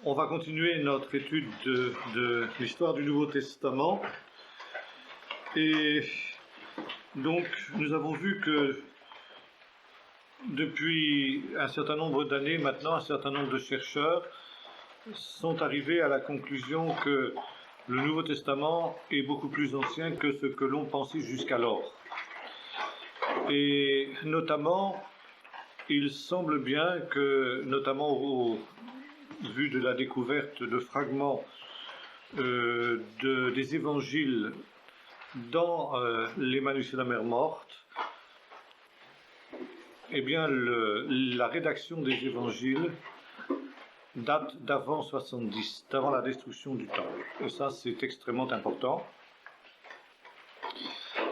On va continuer notre étude de l'histoire du Nouveau Testament. Et donc, nous avons vu que depuis un certain nombre d'années maintenant, un certain nombre de chercheurs sont arrivés à la conclusion que le Nouveau Testament est beaucoup plus ancien que ce que l'on pensait jusqu'alors. Et notamment, il semble bien que, notamment au vu de la découverte de fragments des évangiles dans les manuscrits de la mer morte, eh bien, la rédaction des évangiles date d'avant 70, d'avant la destruction du temple. Et ça, c'est extrêmement important,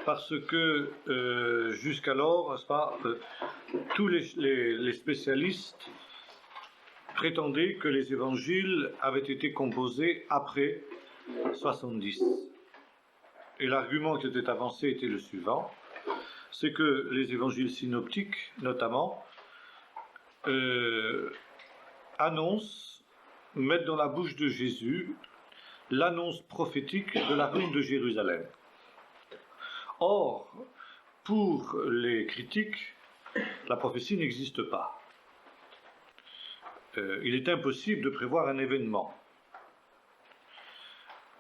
parce que jusqu'alors, n'est-ce pas, tous les spécialistes prétendaient que les évangiles avaient été composés après 70. Et l'argument qui était avancé était le suivant, c'est que les évangiles synoptiques, notamment, annoncent, mettent dans la bouche de Jésus l'annonce prophétique de la ruine de Jérusalem. Or, pour les critiques, la prophétie n'existe pas. Il est impossible de prévoir un événement.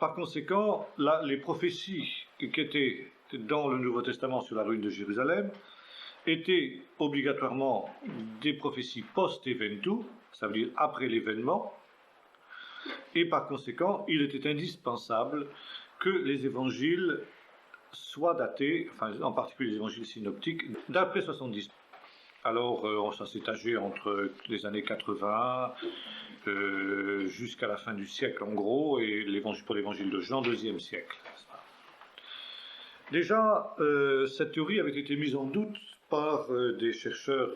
Par conséquent, les prophéties qui étaient dans le Nouveau Testament sur la ruine de Jérusalem étaient obligatoirement des prophéties post-eventu, ça veut dire après l'événement, et par conséquent, il était indispensable que les évangiles soient datés, enfin en particulier les évangiles synoptiques, d'après 70. Alors, ça s'est âgé entre les années 80 jusqu'à la fin du siècle en gros, et pour l'évangile de Jean, 2e siècle. Déjà, cette théorie avait été mise en doute par des chercheurs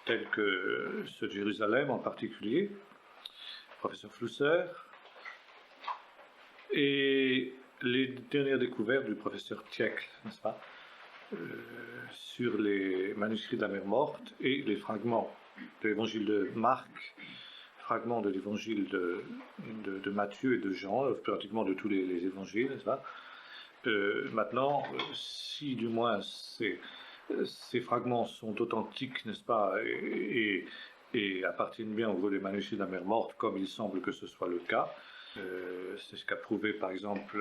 tels que ceux de Jérusalem en particulier, le professeur Flusser, et les dernières découvertes du professeur Tieckle, n'est-ce pas, sur les manuscrits de la mer morte et les fragments de l'évangile de Marc, fragments de l'évangile de Matthieu et de Jean, pratiquement de tous les évangiles, n'est-ce pas. Maintenant, si du moins ces fragments sont authentiques, n'est-ce pas, et appartiennent bien au gros des manuscrits de la mer morte, comme il semble que ce soit le cas, c'est ce qu'a prouvé par exemple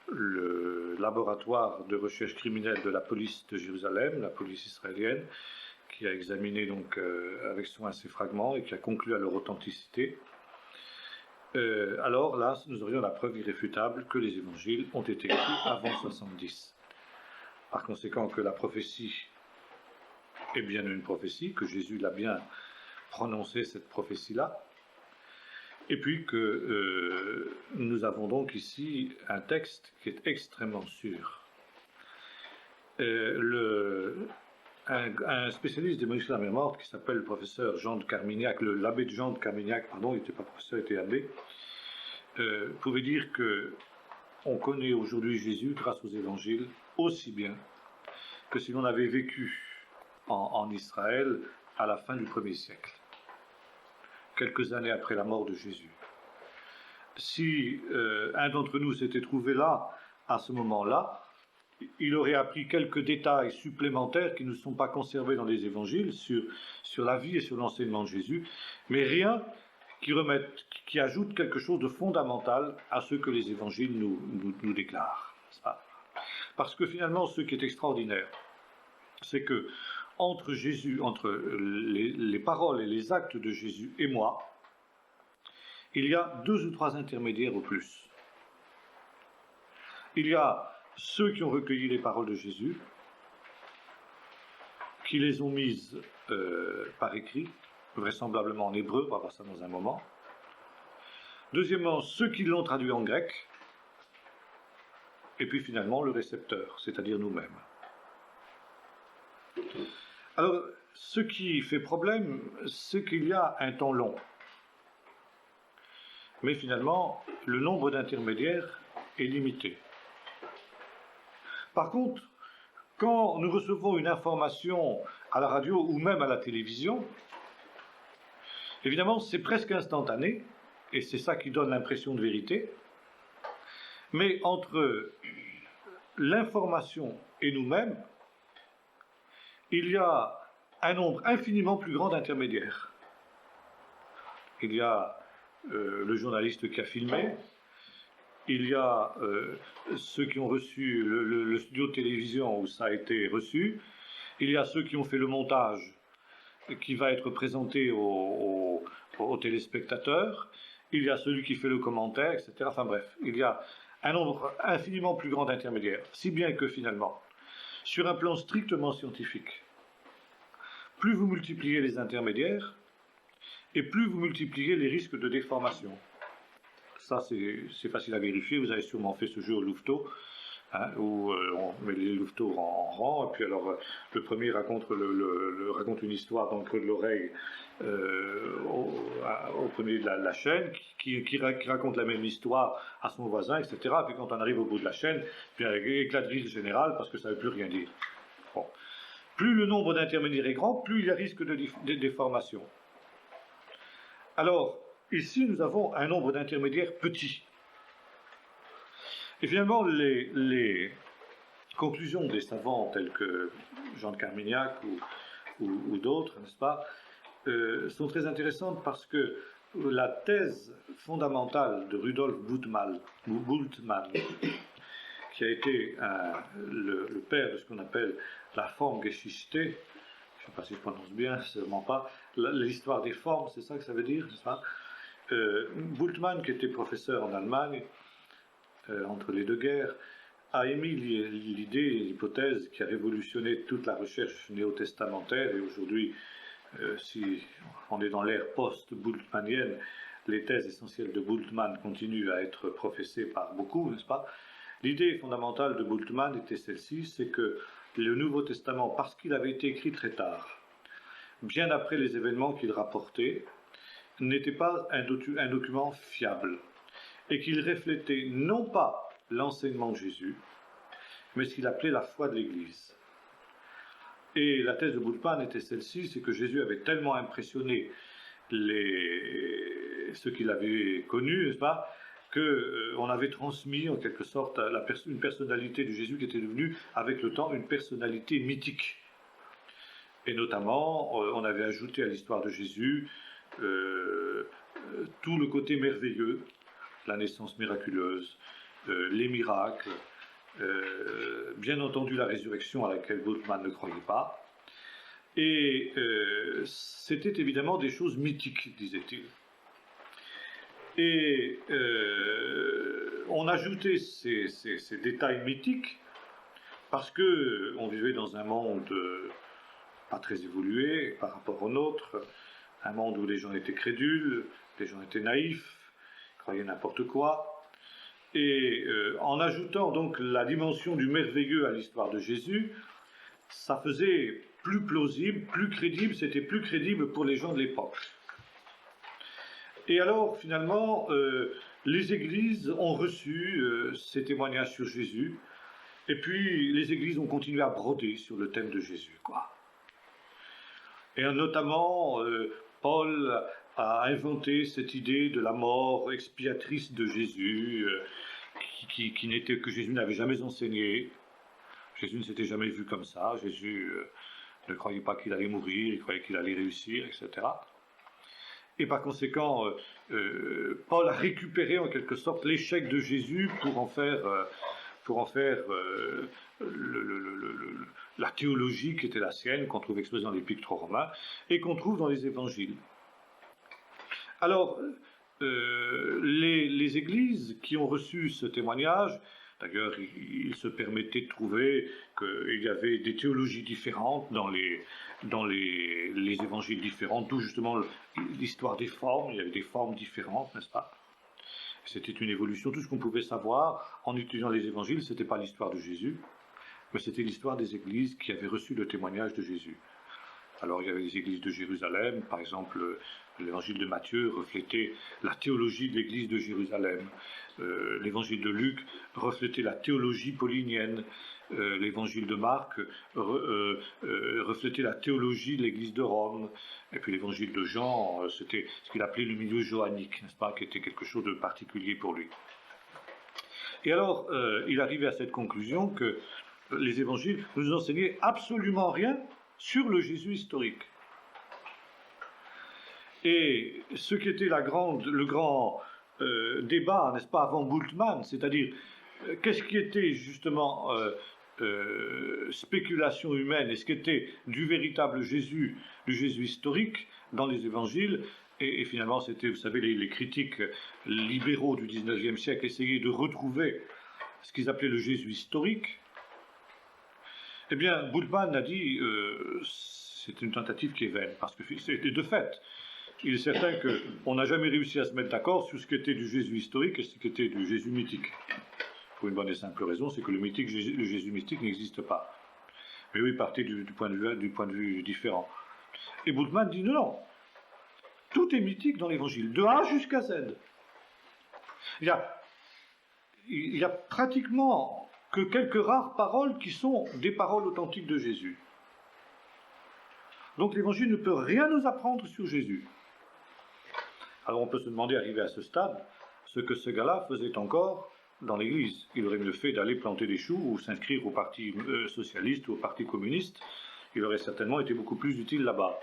le laboratoire de recherche criminelle de la police de Jérusalem, la police israélienne, qui a examiné donc avec soin ces fragments et qui a conclu à leur authenticité. Alors là, nous aurions la preuve irréfutable que les évangiles ont été écrits avant 70. Par conséquent, que la prophétie est bien une prophétie, que Jésus l'a bien prononcé cette prophétie-là, et puis que nous avons donc ici un texte qui est extrêmement sûr. Un spécialiste des manuscrits de la mer morte qui s'appelle le professeur Jean de Carmignac, l'abbé de Jean de Carmignac, pardon, il n'était pas professeur, il était abbé, pouvait dire que on connaît aujourd'hui Jésus grâce aux évangiles aussi bien que si l'on avait vécu en Israël à la fin du 1er siècle, quelques années après la mort de Jésus. Si un d'entre nous s'était trouvé là, à ce moment-là, il aurait appris quelques détails supplémentaires qui ne sont pas conservés dans les évangiles sur la vie et sur l'enseignement de Jésus, mais rien qui ajoute quelque chose de fondamental à ce que les évangiles nous déclarent. Parce que finalement, ce qui est extraordinaire, c'est que entre Jésus, entre les paroles et les actes de Jésus et moi, il y a 2 ou 3 intermédiaires au plus. Il y a ceux qui ont recueilli les paroles de Jésus, qui les ont mises par écrit, vraisemblablement en hébreu, on va voir ça dans un moment. Deuxièmement, ceux qui l'ont traduit en grec, et puis finalement le récepteur, c'est-à-dire nous-mêmes. Alors, ce qui fait problème, c'est qu'il y a un temps long. Mais finalement, le nombre d'intermédiaires est limité. Par contre, quand nous recevons une information à la radio ou même à la télévision, Évidemment, c'est presque instantané, et c'est ça qui donne l'impression de vérité, mais entre l'information et nous-mêmes, il y a un nombre infiniment plus grand d'intermédiaires. Il y a le journaliste qui a filmé, il y a ceux qui ont reçu le studio de télévision où ça a été reçu, il y a ceux qui ont fait le montage qui va être présenté aux téléspectateurs, il y a celui qui fait le commentaire, etc. Enfin bref, il y a un nombre infiniment plus grand d'intermédiaires, si bien que finalement, sur un plan strictement scientifique, plus vous multipliez les intermédiaires, et plus vous multipliez les risques de déformation. Ça, c'est facile à vérifier. Vous avez sûrement fait ce jeu au louveteau, hein, où on met les louveteaux en rang, et puis alors le premier raconte une histoire dans le creux de l'oreille au premier de la chaîne, qui raconte la même histoire à son voisin, etc. Et puis quand on arrive au bout de la chaîne, puis il y a éclat de rire général, parce que ça ne veut plus rien dire. Bon. Plus le nombre d'intermédiaires est grand, plus il y a risque de déformation. Alors, ici, nous avons un nombre d'intermédiaires petits. Et finalement, les conclusions des savants tels que Jean de Carmignac ou d'autres, n'est-ce pas, sont très intéressantes parce que la thèse fondamentale de Rudolf Bultmann, qui a été le père de ce qu'on appelle la Formgeschichte, je ne sais pas si je prononce bien, sûrement pas, l'histoire des formes, c'est ça que ça veut dire, n'est-ce pas? Bultmann, qui était professeur en Allemagne, entre les deux guerres, a émis l'idée, l'hypothèse qui a révolutionné toute la recherche néo-testamentaire, et aujourd'hui, si on est dans l'ère post-bultmannienne, les thèses essentielles de Bultmann continuent à être professées par beaucoup, n'est-ce pas? L'idée fondamentale de Bultmann était celle-ci, c'est que le Nouveau Testament, parce qu'il avait été écrit très tard, bien après les événements qu'il rapportait, n'était pas un document fiable, et qu'il reflétait non pas l'enseignement de Jésus, mais ce qu'il appelait la foi de l'Église. Et la thèse de Bultmann était celle-ci, c'est que Jésus avait tellement impressionné ceux qu'il avait connus, n'est-ce pas, qu'on avait transmis en quelque sorte une personnalité de Jésus qui était devenue avec le temps une personnalité mythique. Et notamment, on avait ajouté à l'histoire de Jésus tout le côté merveilleux, la naissance miraculeuse, les miracles, bien entendu la résurrection à laquelle Bultmann ne croyait pas. Et c'était évidemment des choses mythiques, disait-il. Et on ajoutait ces détails mythiques parce qu'on vivait dans un monde pas très évolué par rapport au nôtre, un monde où les gens étaient crédules, les gens étaient naïfs, croyaient n'importe quoi. Et en ajoutant donc la dimension du merveilleux à l'histoire de Jésus, ça faisait plus plausible, plus crédible, c'était plus crédible pour les gens de l'époque. Et alors, finalement, les églises ont reçu ces témoignages sur Jésus, et puis les églises ont continué à broder sur le thème de Jésus, quoi. Et notamment, Paul a inventé cette idée de la mort expiatrice de Jésus, que Jésus n'avait jamais enseigné. Jésus ne s'était jamais vu comme ça. Jésus ne croyait pas qu'il allait mourir, il croyait qu'il allait réussir, etc. Et par conséquent, Paul a récupéré en quelque sorte l'échec de Jésus pour en faire la théologie qui était la sienne, qu'on trouve exposée dans l'Épître aux Romains, et qu'on trouve dans les évangiles. Alors, les églises qui ont reçu ce témoignage, d'ailleurs, il se permettait de trouver qu'il y avait des théologies différentes dans les évangiles différents, d'où justement l'histoire des formes, il y avait des formes différentes, n'est-ce pas? C'était une évolution, tout ce qu'on pouvait savoir en étudiant les évangiles, ce n'était pas l'histoire de Jésus, mais c'était l'histoire des églises qui avaient reçu le témoignage de Jésus. Alors il y avait les églises de Jérusalem, par exemple l'évangile de Matthieu reflétait la théologie de l'église de Jérusalem, l'évangile de Luc reflétait la théologie paulinienne, l'évangile de Marc reflétait la théologie de l'église de Rome, et puis l'évangile de Jean, c'était ce qu'il appelait le milieu johannique, n'est-ce pas, qui était quelque chose de particulier pour lui. Et alors, il arrivait à cette conclusion que les évangiles ne nous enseignaient absolument rien sur le Jésus historique. Et ce qui était le grand débat, n'est-ce pas, avant Bultmann, c'est-à-dire qu'est-ce qui était justement spéculation humaine et ce qui était du véritable Jésus, du Jésus historique dans les évangiles, et finalement c'était, vous savez, les critiques libéraux du XIXe siècle essayaient de retrouver ce qu'ils appelaient le Jésus historique. Eh bien, Bultmann a dit c'est une tentative qui est vaine, parce que c'était de fait. Il est certain qu'on n'a jamais réussi à se mettre d'accord sur ce qui était du Jésus historique et ce qui était du Jésus mythique. Pour une bonne et simple raison, c'est que le Jésus mystique n'existe pas. Mais oui, partez du point de vue différent. Et Bultmann dit non, tout est mythique dans l'Évangile, de A jusqu'à Z. Il y a pratiquement que quelques rares paroles qui sont des paroles authentiques de Jésus. Donc l'Évangile ne peut rien nous apprendre sur Jésus. Alors on peut se demander, arrivé à ce stade, ce que ce gars-là faisait encore dans l'Église. Il aurait mieux fait d'aller planter des choux ou s'inscrire au Parti socialiste ou au Parti communiste. Il aurait certainement été beaucoup plus utile là-bas.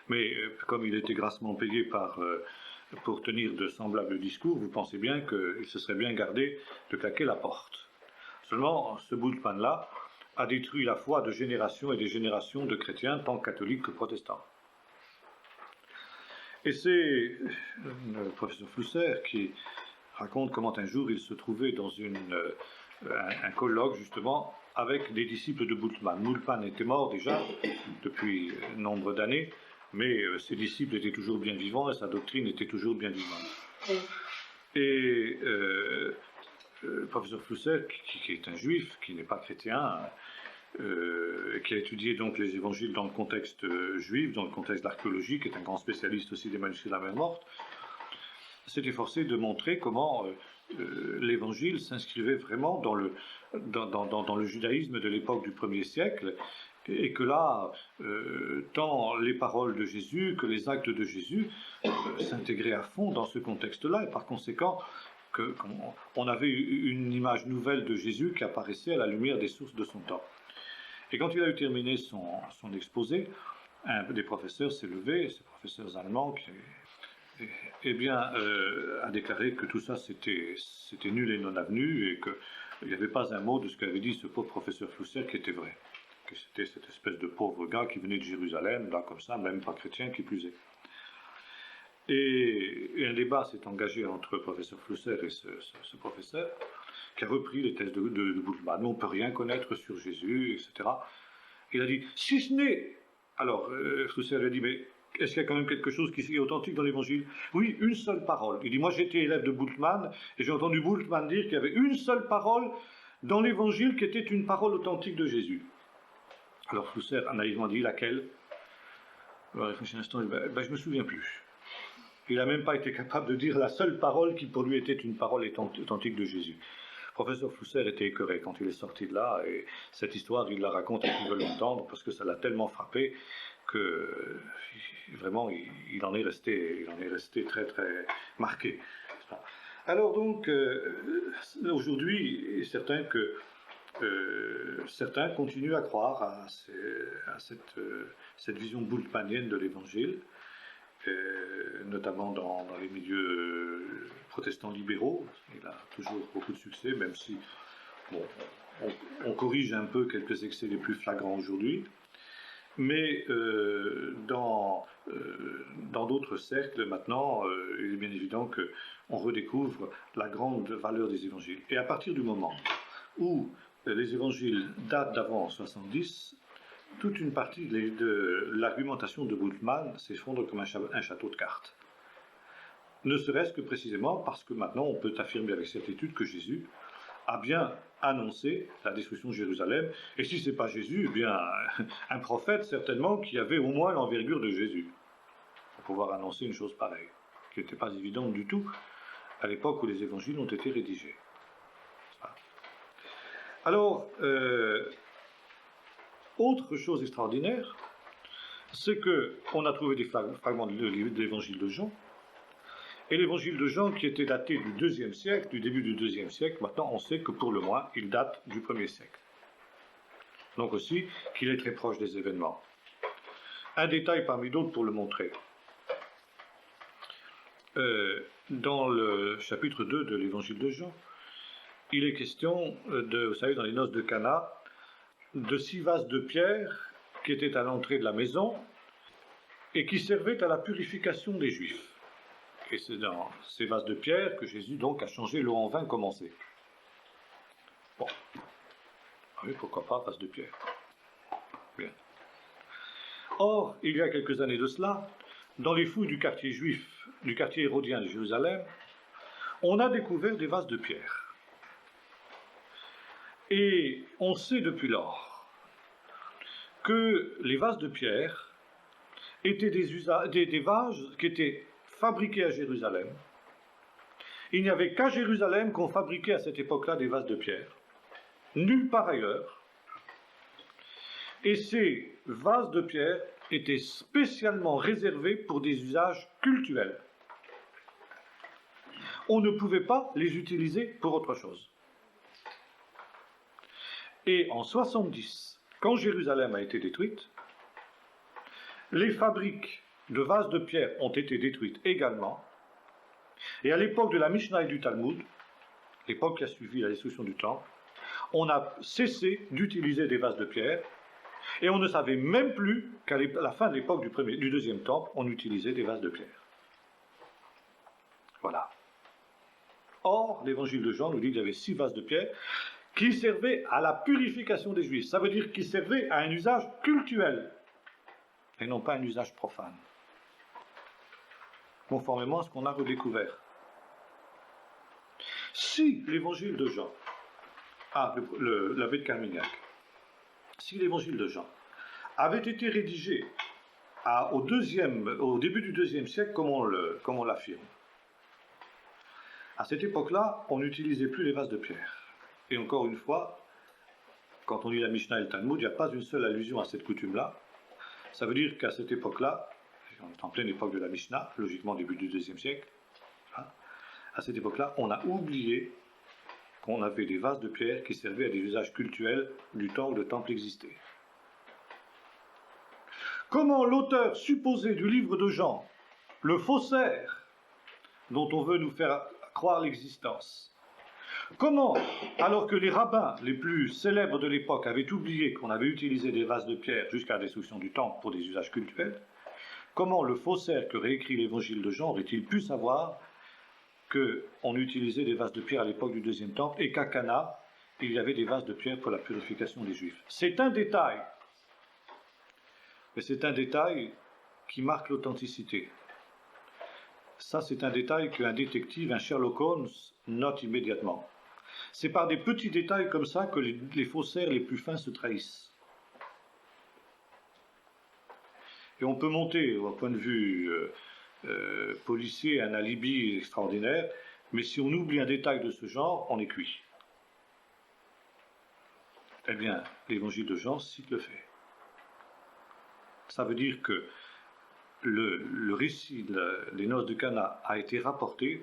Mais comme il était grassement payé pour tenir de semblables discours, vous pensez bien qu'il se serait bien gardé de claquer la porte. Seulement, ce Bultmann-là a détruit la foi de générations et des générations de chrétiens, tant catholiques que protestants. Et c'est le professeur Flusser qui raconte comment un jour il se trouvait dans un colloque justement avec des disciples de Bultmann. Bultmann était mort déjà depuis nombre d'années, mais ses disciples étaient toujours bien vivants et sa doctrine était toujours bien vivante. Et le professeur Flusser, qui est un juif, qui n'est pas chrétien, qui a étudié donc les évangiles dans le contexte juif, dans le contexte de l'archéologie, qui est un grand spécialiste aussi des manuscrits de la mer morte, s'est efforcé de montrer comment l'évangile s'inscrivait vraiment dans le judaïsme de l'époque du 1er siècle, et que là, tant les paroles de Jésus que les actes de Jésus s'intégraient à fond dans ce contexte-là, et par conséquent, qu'on avait une image nouvelle de Jésus qui apparaissait à la lumière des sources de son temps. Et quand il a eu terminé son exposé, un des professeurs s'est levé, ces professeurs allemands, a déclaré que tout ça c'était nul et non avenu, et qu'il n'y avait pas un mot de ce qu'avait dit ce pauvre professeur Flusser qui était vrai. Que c'était cette espèce de pauvre gars qui venait de Jérusalem, là comme ça, même pas chrétien qui plus est. Et un débat s'est engagé entre le professeur Flusser et ce professeur, qui a repris les thèses de Bultmann. On ne peut rien connaître sur Jésus, etc. Il a dit, si ce n'est... Alors, Flusser a dit, mais est-ce qu'il y a quand même quelque chose qui est authentique dans l'Évangile? Oui, une seule parole. Il dit, moi j'étais élève de Bultmann, et j'ai entendu Bultmann dire qu'il y avait une seule parole dans l'Évangile qui était une parole authentique de Jésus. Alors Flusser a naïvement dit, laquelle? Alors, il réfléchit un instant, il dit, je ne me souviens plus. Il n'a même pas été capable de dire la seule parole qui pour lui était une parole authentique de Jésus. Le professeur Flusser était écœuré quand il est sorti de là, et cette histoire, il la raconte à qui veut l'entendre, parce que ça l'a tellement frappé que vraiment, il en est resté très très marqué. Alors donc, aujourd'hui, il est certain que certains continuent à croire à cette vision bultmannienne de l'Évangile, notamment dans les milieux protestants libéraux. Il a toujours beaucoup de succès, même si on corrige un peu quelques excès les plus flagrants aujourd'hui. Mais dans d'autres cercles, maintenant, il est bien évident qu'on redécouvre la grande valeur des évangiles. Et à partir du moment où les évangiles datent d'avant 70, toute une partie de l'argumentation de Bultmann s'effondre comme un château de cartes. Ne serait-ce que précisément parce que maintenant on peut affirmer avec certitude que Jésus a bien annoncé la destruction de Jérusalem, et si ce n'est pas Jésus, eh bien un prophète certainement qui avait au moins l'envergure de Jésus pour pouvoir annoncer une chose pareille, qui n'était pas évidente du tout à l'époque où les évangiles ont été rédigés. Alors, autre chose extraordinaire, c'est qu'on a trouvé des fragments de l'évangile de Jean, et l'évangile de Jean, qui était daté du IIe siècle, du début du IIe siècle, maintenant on sait que pour le moins, il date du 1er siècle. Donc aussi, qu'il est très proche des événements. Un détail parmi d'autres pour le montrer. Dans le chapitre 2 de l'évangile de Jean, il est question, vous savez, dans les noces de Cana, de 6 vases de pierre qui étaient à l'entrée de la maison et qui servaient à la purification des Juifs. Et c'est dans ces vases de pierre que Jésus donc a changé l'eau en vin comme on sait. Bon. Oui, pourquoi pas, vase de pierre. Bien. Or, il y a quelques années de cela, dans les fouilles du quartier juif, du quartier hérodien de Jérusalem, on a découvert des vases de pierre. Et on sait depuis lors que les vases de pierre étaient des vases qui étaient fabriqués à Jérusalem. Il n'y avait qu'à Jérusalem qu'on fabriquait à cette époque-là des vases de pierre, nulle part ailleurs. Et ces vases de pierre étaient spécialement réservés pour des usages cultuels. On ne pouvait pas les utiliser pour autre chose. Et en 70, quand Jérusalem a été détruite, les fabriques de vases de pierre ont été détruites également. Et à l'époque de la Mishnah et du Talmud, l'époque qui a suivi la destruction du temple, on a cessé d'utiliser des vases de pierre, et on ne savait même plus qu'à la fin de l'époque du deuxième temple, on utilisait des vases de pierre. Voilà. Or, l'évangile de Jean nous dit qu'il y avait 6 vases de pierre qui servaient à la purification des Juifs. Ça veut dire qu'ils servaient à un usage cultuel, et non pas un usage profane, conformément à ce qu'on a redécouvert. Si l'évangile de Jean, l'abbé de Carmignac, si l'évangile de Jean avait été rédigé au début du IIe siècle, comme on l'affirme, à cette époque-là, on n'utilisait plus les vases de pierre. Et encore une fois, quand on lit la Mishnah et le Talmud, il n'y a pas une seule allusion à cette coutume-là. Ça veut dire qu'à cette époque-là, on est en pleine époque de la Mishnah, logiquement début du IIe siècle, à cette époque-là, on a oublié qu'on avait des vases de pierre qui servaient à des usages cultuels du temps où le temple existait. Comment l'auteur supposé du livre de Jean, le faussaire dont on veut nous faire croire l'existence, comment, alors que les rabbins les plus célèbres de l'époque avaient oublié qu'on avait utilisé des vases de pierre jusqu'à la destruction du temple pour des usages cultuels, comment le faussaire que réécrit l'évangile de Jean aurait-il pu savoir qu'on utilisait des vases de pierre à l'époque du deuxième temple et qu'à Cana, il y avait des vases de pierre pour la purification des Juifs? C'est un détail, mais c'est un détail qui marque l'authenticité. Ça, c'est un détail qu'un détective, un Sherlock Holmes, note immédiatement. C'est par des petits détails comme ça que les faussaires les plus fins se trahissent. Et on peut monter, au point de vue policier, un alibi extraordinaire, mais si on oublie un détail de ce genre, on est cuit. Eh bien, l'évangile de Jean cite le fait. Ça veut dire que le récit des noces de Cana a été rapporté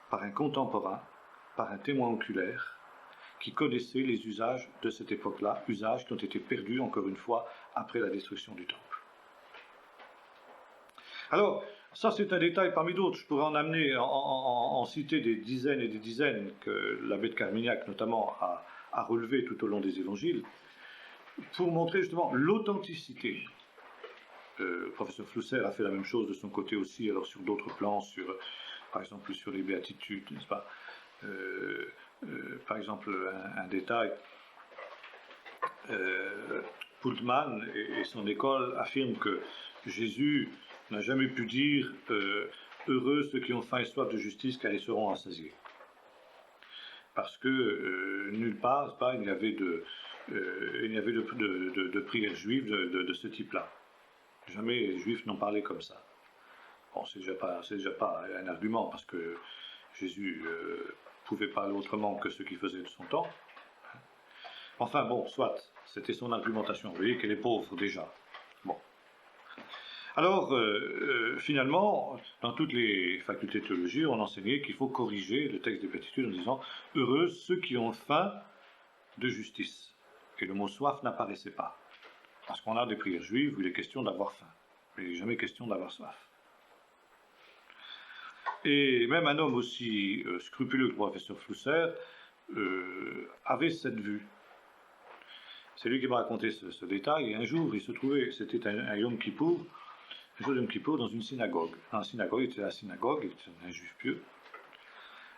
par un contemporain, par un témoin oculaire, qui connaissait les usages de cette époque-là, usages qui ont été perdus, encore une fois, après la destruction du temple. Alors, ça c'est un détail parmi d'autres. Je pourrais en citer des dizaines et des dizaines que l'abbé de Carmignac, notamment, a relevé tout au long des évangiles, pour montrer justement l'authenticité. Le professeur Flusser a fait la même chose de son côté aussi, alors sur d'autres plans, par exemple sur les béatitudes, n'est-ce pas? Par exemple, un détail, Pultman et son école affirment que Jésus n'a jamais pu dire heureux ceux qui ont faim et soif de justice, car ils seront rassasiés. Parce que nulle part, il n'y avait de prière juive de ce type-là. Jamais les Juifs n'ont parlé comme ça. Bon, c'est déjà pas un argument, parce que Jésus pouvait parler autrement que ce qu'il faisait de son temps. Enfin bon, soit, c'était son argumentation. Vous voyez qu'elle est pauvre déjà. Bon. Alors, finalement, dans toutes les facultés de théologie, on enseignait qu'il faut corriger le texte des Béatitudes en disant « Heureux ceux qui ont faim de justice ». Et le mot « soif » n'apparaissait pas. Parce qu'on a des prières juives où il est question d'avoir faim. Mais il n'est jamais question d'avoir soif. Et même un homme aussi scrupuleux que le professeur Flusser avait cette vue. C'est lui qui m'a raconté ce détail. Et un jour, il se trouvait, c'était un Yom Kippour, un jour de Yom Kippour dans une synagogue. Dans la synagogue, il était à la synagogue, il était un juif pieux.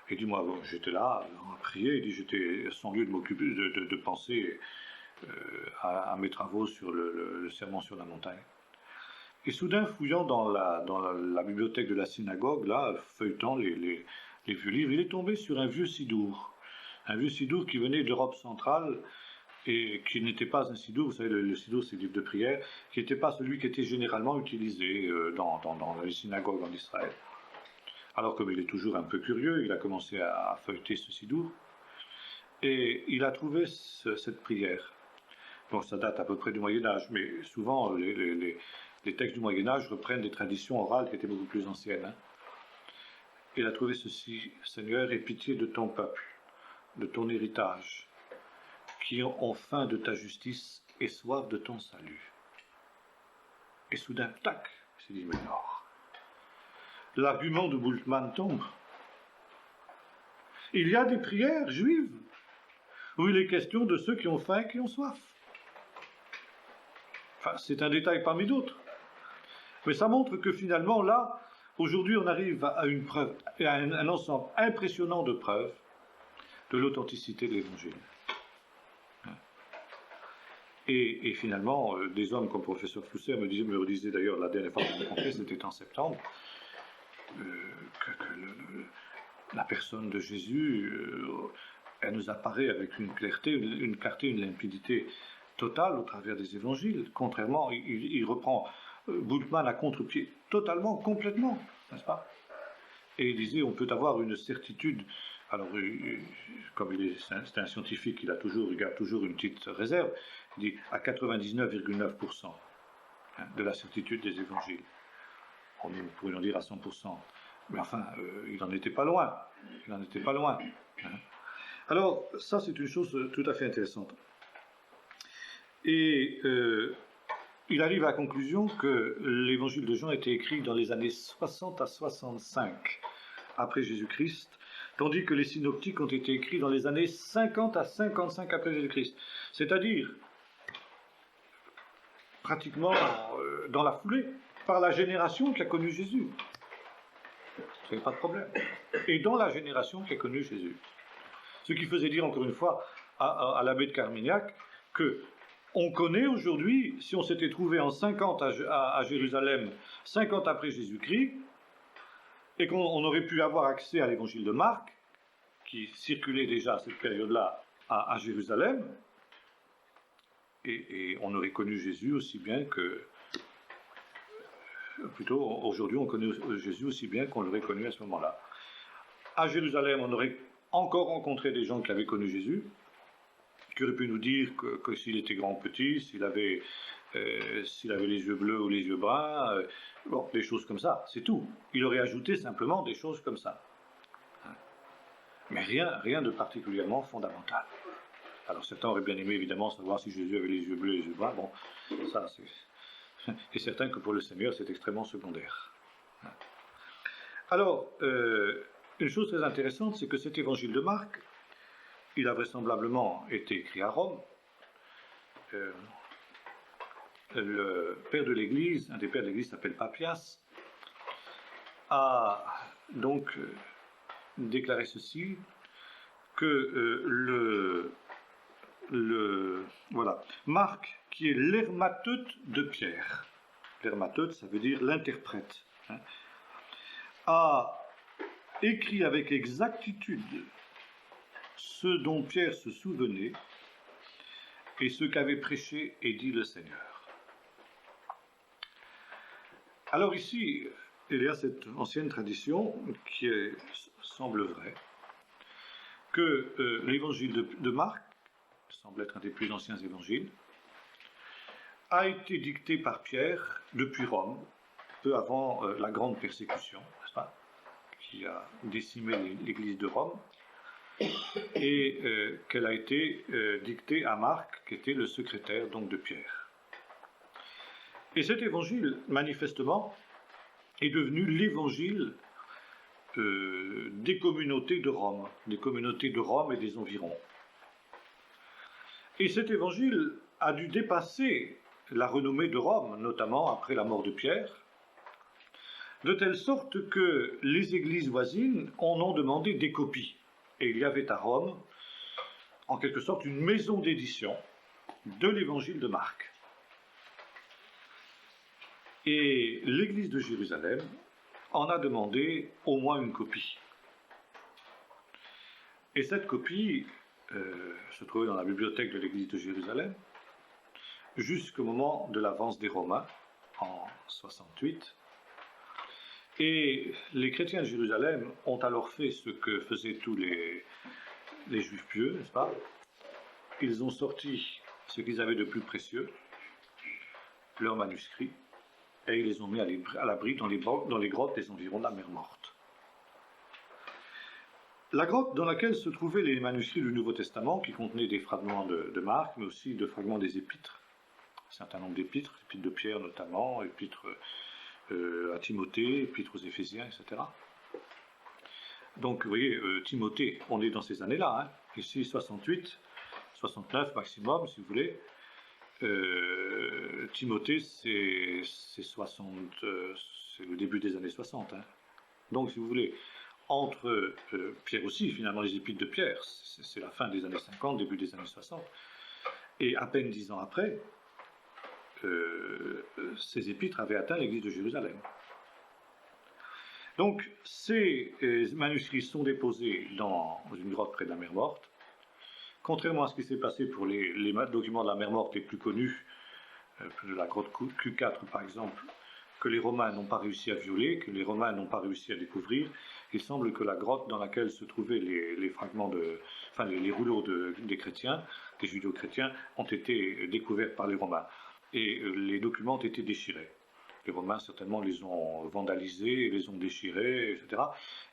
Et il dit, moi, bon, j'étais là, à prier, il dit, j'étais sans lieu de m'occuper, de penser à mes travaux sur le sermon sur la montagne. Et soudain, fouillant dans la bibliothèque de la synagogue, là, feuilletant les vieux livres, il est tombé sur un vieux sidour. Un vieux sidour qui venait d'Europe centrale et qui n'était pas un sidour, vous savez, le sidour c'est le livre de prière, qui n'était pas celui qui était généralement utilisé dans les synagogues en Israël. Alors comme il est toujours un peu curieux, il a commencé à feuilleter ce sidour et il a trouvé cette prière. Bon, ça date à peu près du Moyen-Âge, mais souvent les textes du Moyen-Âge reprennent des traditions orales qui étaient beaucoup plus anciennes. Hein. Il a trouvé ceci, Seigneur, aie pitié de ton peuple, de ton héritage, qui ont faim de ta justice et soif de ton salut. Et soudain, tac, il s'est dit, mais non. L'argument de Bultmann tombe. Il y a des prières juives où il est question de ceux qui ont faim et qui ont soif. Enfin, c'est un détail parmi d'autres. Mais ça montre que finalement, là, aujourd'hui, on arrive à une preuve, à un ensemble impressionnant de preuves de l'authenticité de l'Évangile. Et finalement, des hommes comme le professeur Flusser me disaient d'ailleurs la dernière fois que je l'ai rencontré, c'était en septembre, la personne de Jésus, elle nous apparaît avec une clarté, une limpidité totale au travers des évangiles. Contrairement, il reprend Bultmann à contre-pied totalement, complètement, n'est-ce pas? Et il disait, on peut avoir une certitude. Alors, comme c'est un scientifique, il garde toujours une petite réserve. Il dit à 99,9% de la certitude des évangiles. On pourrait en dire à 100%. Mais enfin, il n'en était pas loin. Il n'en était pas loin. Alors, ça, c'est une chose tout à fait intéressante. Et il arrive à la conclusion que l'évangile de Jean a été écrit dans les années 60 à 65 après Jésus-Christ, tandis que les synoptiques ont été écrits dans les années 50 à 55 après Jésus-Christ. C'est-à-dire, pratiquement dans la foulée, par la génération qui a connu Jésus. Il n'y avait pas de problème. Et dans la génération qui a connu Jésus. Ce qui faisait dire, encore une fois, à l'abbé de Carmignac, que on connaît aujourd'hui, si on s'était trouvé en 50 à Jérusalem, 50 après Jésus-Christ, et qu'on aurait pu avoir accès à l'évangile de Marc, qui circulait déjà à cette période-là à Jérusalem, et on aurait connu Jésus aussi bien que... Plutôt, aujourd'hui, on connaît Jésus aussi bien qu'on l'aurait connu à ce moment-là. À Jérusalem, on aurait encore rencontré des gens qui avaient connu Jésus, qui auraient pu nous dire que s'il était grand ou petit, s'il avait les yeux bleus ou les yeux bruns, bon, des choses comme ça, c'est tout. Il aurait ajouté simplement des choses comme ça. Mais rien de particulièrement fondamental. Alors certains auraient bien aimé évidemment savoir si Jésus avait les yeux bleus et les yeux bruns. Bon, ça c'est... Et certain que pour le Seigneur, c'est extrêmement secondaire. Alors, une chose très intéressante, c'est que cet évangile de Marc, il a vraisemblablement été écrit à Rome. Le père de l'Église, un des pères de l'Église s'appelle Papias, a donc déclaré ceci, que voilà, Marc, qui est l'hermateute de Pierre, l'hermateute, ça veut dire l'interprète, a écrit avec exactitude ce dont Pierre se souvenait et ce qu'avait prêché et dit le Seigneur. Alors ici, il y a cette ancienne tradition qui semble vraie, que l'évangile de Marc semble être un des plus anciens évangiles, a été dicté par Pierre depuis Rome, peu avant la grande persécution, n'est-ce pas, qui a décimé l'église de Rome, et qu'elle a été dictée à Marc, qui était le secrétaire donc de Pierre. Et cet évangile, manifestement, est devenu l'évangile des communautés de Rome et des environs. Et cet évangile a dû dépasser la renommée de Rome, notamment après la mort de Pierre, de telle sorte que les églises voisines en ont demandé des copies. Et il y avait à Rome, en quelque sorte, une maison d'édition de l'évangile de Marc. Et l'église de Jérusalem en a demandé au moins une copie. Et cette copie se trouvait dans la bibliothèque de l'église de Jérusalem jusqu'au moment de l'avance des Romains en 68. Et les chrétiens de Jérusalem ont alors fait ce que faisaient tous les juifs pieux, n'est-ce pas? Ils ont sorti ce qu'ils avaient de plus précieux, leurs manuscrits, et ils les ont mis à l'abri dans les grottes des environs de la mer Morte. La grotte dans laquelle se trouvaient les manuscrits du Nouveau Testament, qui contenaient des fragments de Marc, mais aussi de fragments des épîtres, un certain nombre d'épîtres, l'épître de Pierre notamment, épîtres à Timothée, épîtres aux Éphésiens, etc. Donc, vous voyez, Timothée, on est dans ces années-là, hein. Ici 68, 69 maximum, si vous voulez. Timothée, c'est le début des années 60. Hein. Donc, si vous voulez, entre Pierre aussi, finalement, les épîtres de Pierre, c'est la fin des années 50, début des années 60. Et à peine 10 ans après, ces épîtres avaient atteint l'église de Jérusalem. Donc, ces manuscrits sont déposés dans une grotte près de la mer Morte. Contrairement à ce qui s'est passé pour les documents de la mer Morte les plus connus, de la grotte Q4 par exemple, que les Romains n'ont pas réussi à violer, que les Romains n'ont pas réussi à découvrir, il semble que la grotte dans laquelle se trouvaient les fragments les rouleaux des chrétiens, des judéo-chrétiens, ont été découverts par les Romains. Et les documents ont été déchirés. Les Romains, certainement, les ont vandalisés, les ont déchirés, etc.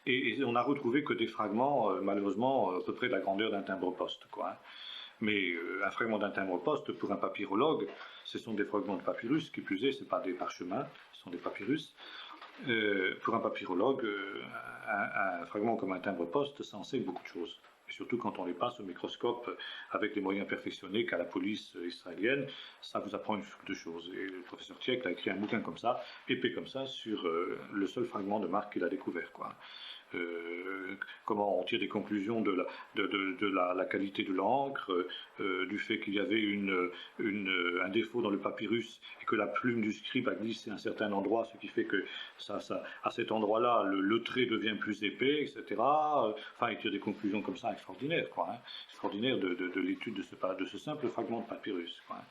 Et on n'a retrouvé que des fragments, malheureusement, à peu près de la grandeur d'un timbre-poste, quoi. Hein. Mais un fragment d'un timbre-poste, pour un papyrologue, ce sont des fragments de papyrus, qui plus est, ce n'est pas des parchemins, ce sont des papyrus. Pour un papyrologue, un fragment comme un timbre-poste, ça enseigne beaucoup de choses. Et surtout quand on les passe au microscope avec les moyens perfectionnés qu'a la police israélienne, ça vous apprend une foule de choses. Et le professeur Tchèque a écrit un bouquin comme ça, épais comme ça, sur le seul fragment de Marc qu'il a découvert, quoi. Comment on tire des conclusions de la qualité de l'encre, du fait qu'il y avait un défaut dans le papyrus et que la plume du scribe a glissé à un certain endroit, ce qui fait que à cet endroit-là, le trait devient plus épais, etc. Enfin, il tire des conclusions comme ça extraordinaires, quoi. Hein, extraordinaires de l'étude de ce simple fragment de papyrus, quoi.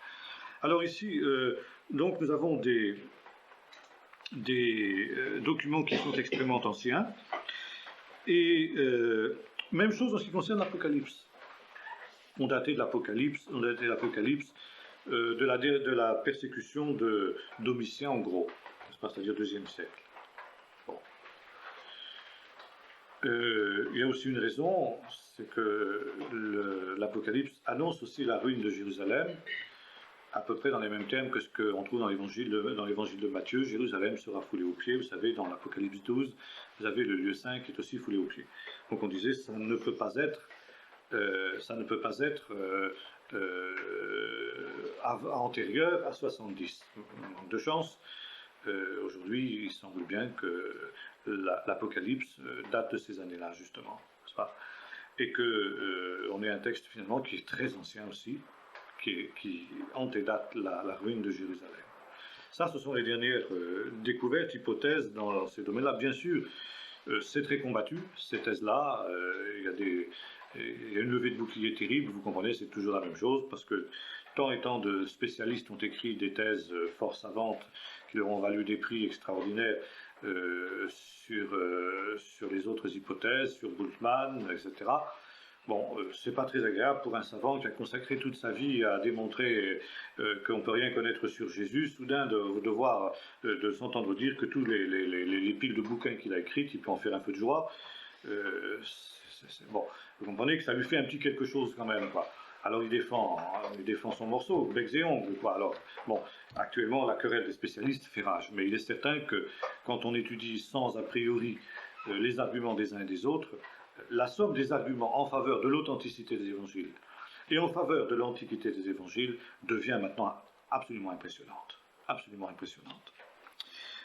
Alors ici, donc nous avons des documents qui sont extrêmement anciens. Et même chose en ce qui concerne l'Apocalypse. On datait de l'Apocalypse de la persécution de Domitien en gros, c'est-à-dire 2e siècle. Bon. Il y a aussi une raison, c'est que l'Apocalypse annonce aussi la ruine de Jérusalem, à peu près dans les mêmes termes que ce qu'on trouve dans l'évangile de Matthieu. Jérusalem sera foulée aux pieds. Vous savez, dans l'Apocalypse 12, vous avez le lieu saint qui est aussi foulé aux pieds. Donc on disait, ça ne peut pas être antérieur à 70. De chance, aujourd'hui, il semble bien que l'Apocalypse date de ces années-là, justement, n'est-ce pas ? Et qu'on ait un texte finalement qui est très ancien aussi, qui antedate la ruine de Jérusalem. Ça, ce sont les dernières découvertes, hypothèses dans ces domaines-là. Bien sûr, c'est très combattu, ces thèses-là. Il y a une levée de bouclier terrible, vous comprenez, c'est toujours la même chose, parce que tant et tant de spécialistes ont écrit des thèses fort savantes qui leur ont valu des prix extraordinaires sur les autres hypothèses, sur Bultmann, etc. Bon, c'est pas très agréable pour un savant qui a consacré toute sa vie à démontrer qu'on ne peut rien connaître sur Jésus, soudain de s'entendre dire que tous les piles de bouquins qu'il a écrites, il peut en faire un peu de joie. Bon, vous comprenez que ça lui fait un petit quelque chose quand même, quoi. Alors il défend son morceau, becs et ongles, quoi. Alors, bon, actuellement, la querelle des spécialistes fait rage, mais il est certain que quand on étudie sans a priori les arguments des uns et des autres, la somme des arguments en faveur de l'authenticité des évangiles et en faveur de l'antiquité des évangiles devient maintenant absolument impressionnante. Absolument impressionnante.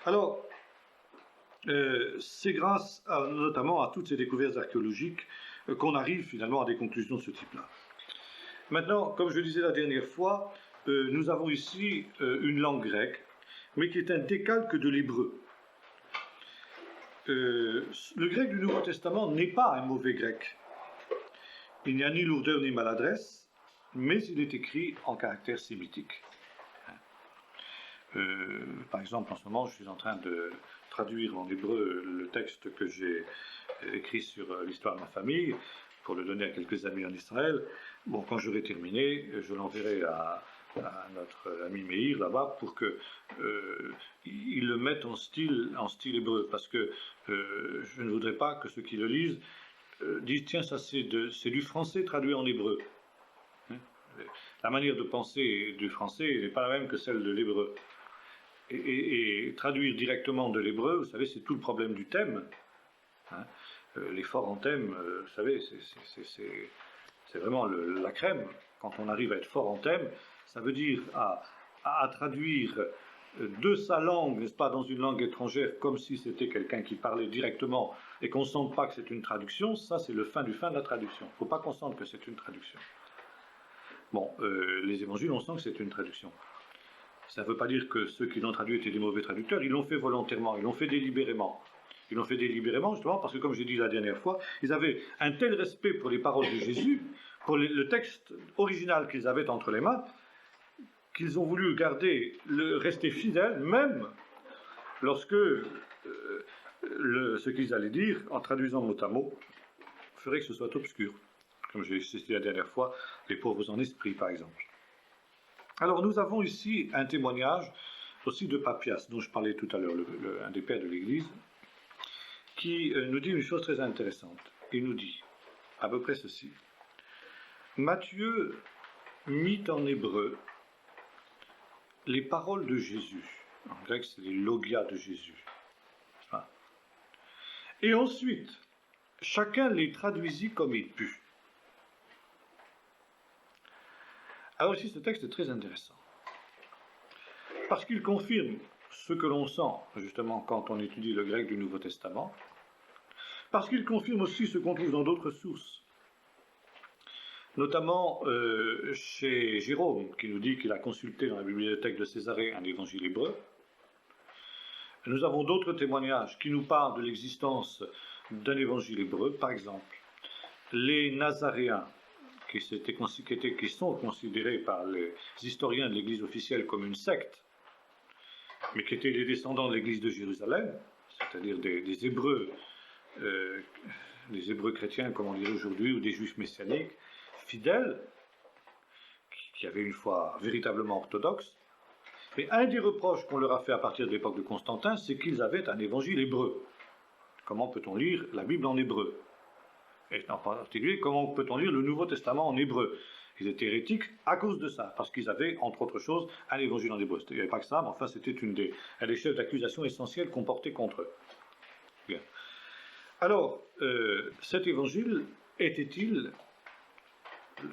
Alors, c'est grâce notamment à toutes ces découvertes archéologiques qu'on arrive finalement à des conclusions de ce type-là. Maintenant, comme je le disais la dernière fois, nous avons ici une langue grecque, mais qui est un décalque de l'hébreu. Le grec du Nouveau Testament n'est pas un mauvais grec. Il n'y a ni lourdeur ni maladresse, mais il est écrit en caractère sémitique. Par exemple, en ce moment, je suis en train de traduire en hébreu le texte que j'ai écrit sur l'histoire de ma famille, pour le donner à quelques amis en Israël. Bon, quand j'aurai terminé, je l'enverrai à notre ami Meir là-bas pour qu'il le mette en style hébreu, parce que je ne voudrais pas que ceux qui le lisent disent tiens, ça c'est du français traduit en hébreu. La manière de penser du français n'est pas la même que celle de l'hébreu. Et traduire directement de l'hébreu, vous savez, c'est tout le problème du thème. L'effort en thème, vous savez, c'est vraiment la crème. Quand on arrive à être fort en thème, ça veut dire à traduire de sa langue, n'est-ce pas, dans une langue étrangère, comme si c'était quelqu'un qui parlait directement et qu'on ne sente pas que c'est une traduction. Ça, c'est le fin du fin de la traduction. Il ne faut pas qu'on sente que c'est une traduction. Bon, les évangiles, on sent que c'est une traduction. Ça ne veut pas dire que ceux qui l'ont traduit étaient des mauvais traducteurs. Ils l'ont fait volontairement, ils l'ont fait délibérément. Ils l'ont fait délibérément, justement, parce que, comme j'ai dit la dernière fois, ils avaient un tel respect pour les paroles de Jésus, pour le texte original qu'ils avaient entre les mains, qu'ils ont voulu rester fidèles, même lorsque ce qu'ils allaient dire, en traduisant mot à mot, ferait que ce soit obscur. Comme j'ai cité la dernière fois, les pauvres en esprit, par exemple. Alors, nous avons ici un témoignage aussi de Papias, dont je parlais tout à l'heure, un des pères de l'Église, qui nous dit une chose très intéressante. Il nous dit à peu près ceci. Matthieu mit en hébreu les paroles de Jésus. En grec, c'est les logia de Jésus. Et ensuite, chacun les traduisit comme il put. Alors ici, ce texte est très intéressant. Parce qu'il confirme ce que l'on sent, justement, quand on étudie le grec du Nouveau Testament, parce qu'il confirme aussi ce qu'on trouve dans d'autres sources, notamment chez Jérôme, qui nous dit qu'il a consulté dans la bibliothèque de Césarée un évangile hébreu. Nous avons d'autres témoignages qui nous parlent de l'existence d'un évangile hébreu, par exemple, les Nazaréens, qui sont considérés par les historiens de l'Église officielle comme une secte, mais qui étaient les descendants de l'Église de Jérusalem, c'est-à-dire des Hébreux, des Hébreux chrétiens, comme on dirait aujourd'hui, ou des Juifs messianiques, fidèles, qui avaient une foi véritablement orthodoxe. Mais un des reproches qu'on leur a fait à partir de l'époque de Constantin, c'est qu'ils avaient un évangile hébreu. Comment peut-on lire la Bible en hébreu? Et en particulier, comment peut-on lire le Nouveau Testament en hébreu? Ils étaient hérétiques à cause de ça, parce qu'ils avaient, entre autres choses, un évangile en hébreu. Il n'y avait pas que ça, mais enfin, c'était un des chefs d'accusation essentiels qu'on portait contre eux. Bien. Alors, cet évangile était-il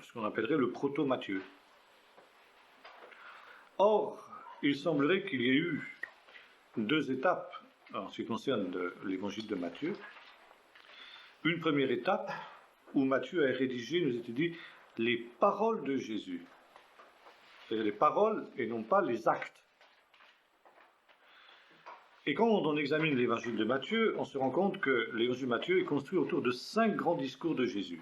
ce qu'on appellerait le proto-Matthieu? Or, il semblerait qu'il y ait eu deux étapes en ce qui concerne l'évangile de Matthieu. Une première étape où Matthieu a rédigé, nous était dit, les paroles de Jésus. C'est-à-dire les paroles et non pas les actes. Et quand on examine l'évangile de Matthieu, on se rend compte que l'évangile de Matthieu est construit autour de 5 grands discours de Jésus.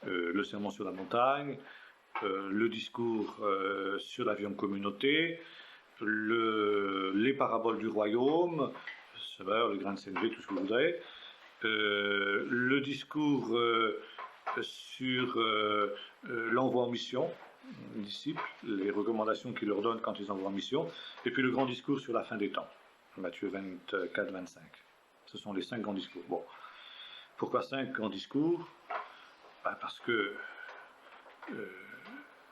Le sermon sur la montagne, le discours sur la vie en communauté, les paraboles du royaume, le grain de sénévé, tout ce que vous voudrez, le discours sur l'envoi en mission, disciples, les recommandations qu'il leur donne quand ils envoient en mission, et puis le grand discours sur la fin des temps, Matthieu 24-25. Ce sont les 5 grands discours. Bon, pourquoi 5 grands discours? Parce que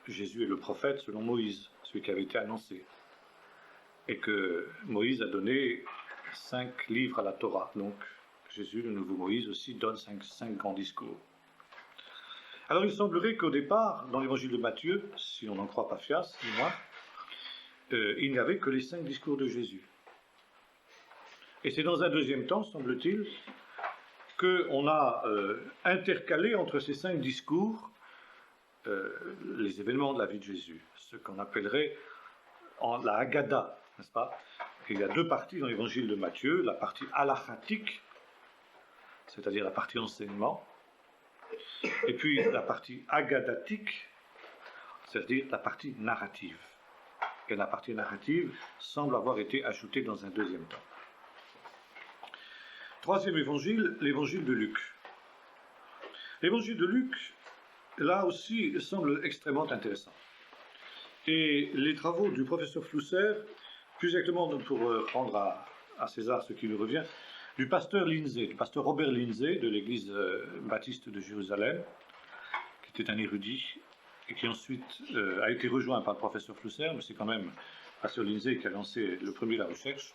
Jésus est le prophète selon Moïse, celui qui avait été annoncé, et que Moïse a donné 5 livres à la Torah. Donc Jésus, le nouveau Moïse aussi, donne 5 grands discours. Alors il semblerait qu'au départ, dans l'évangile de Matthieu, si on n'en croit pas Fias, ni moi, il n'y avait que les 5 discours de Jésus. Et c'est dans un deuxième temps, semble-t-il, qu'on a intercalé entre ces 5 discours les événements de la vie de Jésus, ce qu'on appellerait la Haggadah, n'est-ce pas? Il y a 2 parties dans l'évangile de Matthieu, la partie halachatique, c'est-à-dire la partie enseignement, et puis la partie haggadatique, c'est-à-dire la partie narrative. Et la partie narrative semble avoir été ajoutée dans un deuxième temps. Troisième évangile, l'évangile de Luc. L'évangile de Luc, là aussi, semble extrêmement intéressant. Et les travaux du professeur Flusser, plus exactement pour rendre à César ce qui lui revient, du pasteur Lindsay, du pasteur Robert Lindsay de l'église baptiste de Jérusalem, qui était un érudit et qui ensuite a été rejoint par le professeur Flusser, mais c'est quand même le pasteur Lindsay qui a lancé le premier la recherche.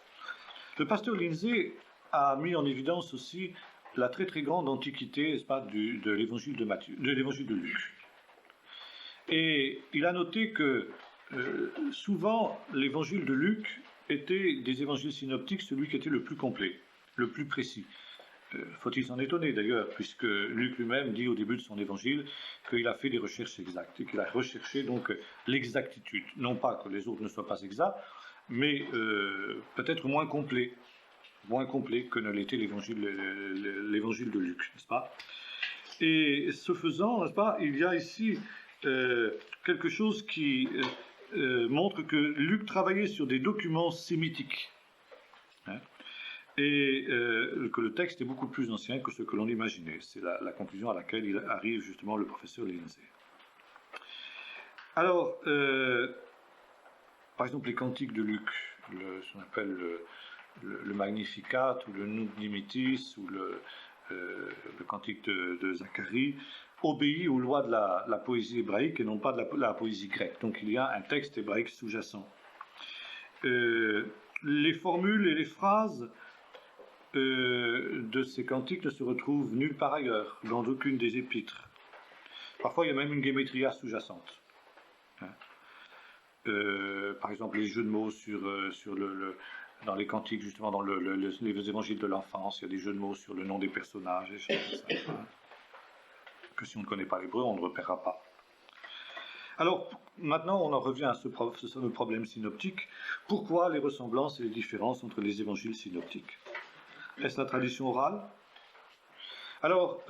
Le pasteur Lindsay a mis en évidence aussi la très très grande antiquité, n'est-ce pas, de l'évangile de Matthieu, de l'évangile de Luc. Et il a noté que souvent l'évangile de Luc était des évangiles synoptiques celui qui était le plus complet, le plus précis. Faut-il s'en étonner d'ailleurs, puisque Luc lui-même dit au début de son évangile qu'il a fait des recherches exactes et qu'il a recherché donc l'exactitude. Non pas que les autres ne soient pas exacts, mais peut-être moins complet que ne l'était l'évangile de Luc, n'est-ce pas? Et ce faisant, n'est-ce pas, il y a ici quelque chose qui montre que Luc travaillait sur des documents sémitiques, hein, et que le texte est beaucoup plus ancien que ce que l'on imaginait. C'est la conclusion à laquelle il arrive justement le professeur Lindsay. Alors, par exemple, les cantiques de Luc, ce qu'on appelle le Magnificat, ou le Nunc Dimittis, ou le cantique de Zacharie, obéit aux lois de la poésie hébraïque et non pas de la poésie grecque. Donc il y a un texte hébraïque sous-jacent. Les formules et les phrases de ces cantiques ne se retrouvent nulle part ailleurs, dans aucune des épîtres. Parfois il y a même une gématria sous-jacente. Par exemple les jeux de mots dans les cantiques, justement dans les évangiles de l'enfance, il y a des jeux de mots sur le nom des personnages, et choses comme ça, que si on ne connaît pas l'hébreu, on ne repérera pas. Alors, maintenant, on en revient à ce fameux problème synoptique. Pourquoi les ressemblances et les différences entre les évangiles synoptiques? Est-ce la tradition orale? Alors,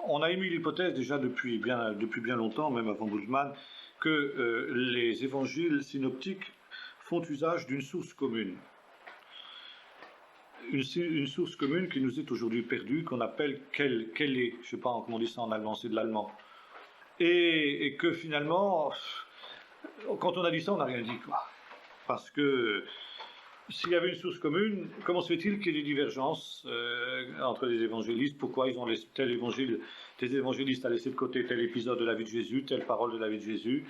on a émis l'hypothèse déjà depuis bien longtemps, même avant Bultmann, que les évangiles synoptiques font usage d'une source commune. Une source commune qui nous est aujourd'hui perdue, qu'on appelle quelle est, je ne sais pas comment on dit ça en allemand, c'est de l'allemand. Et que finalement, quand on a dit ça, on n'a rien dit, quoi. Parce que s'il y avait une source commune, comment se fait-il qu'il y ait des divergences entre les évangélistes? Pourquoi ils ont laissé tel évangile, des évangélistes a laissé de côté tel épisode de la vie de Jésus, telle parole de la vie de Jésus?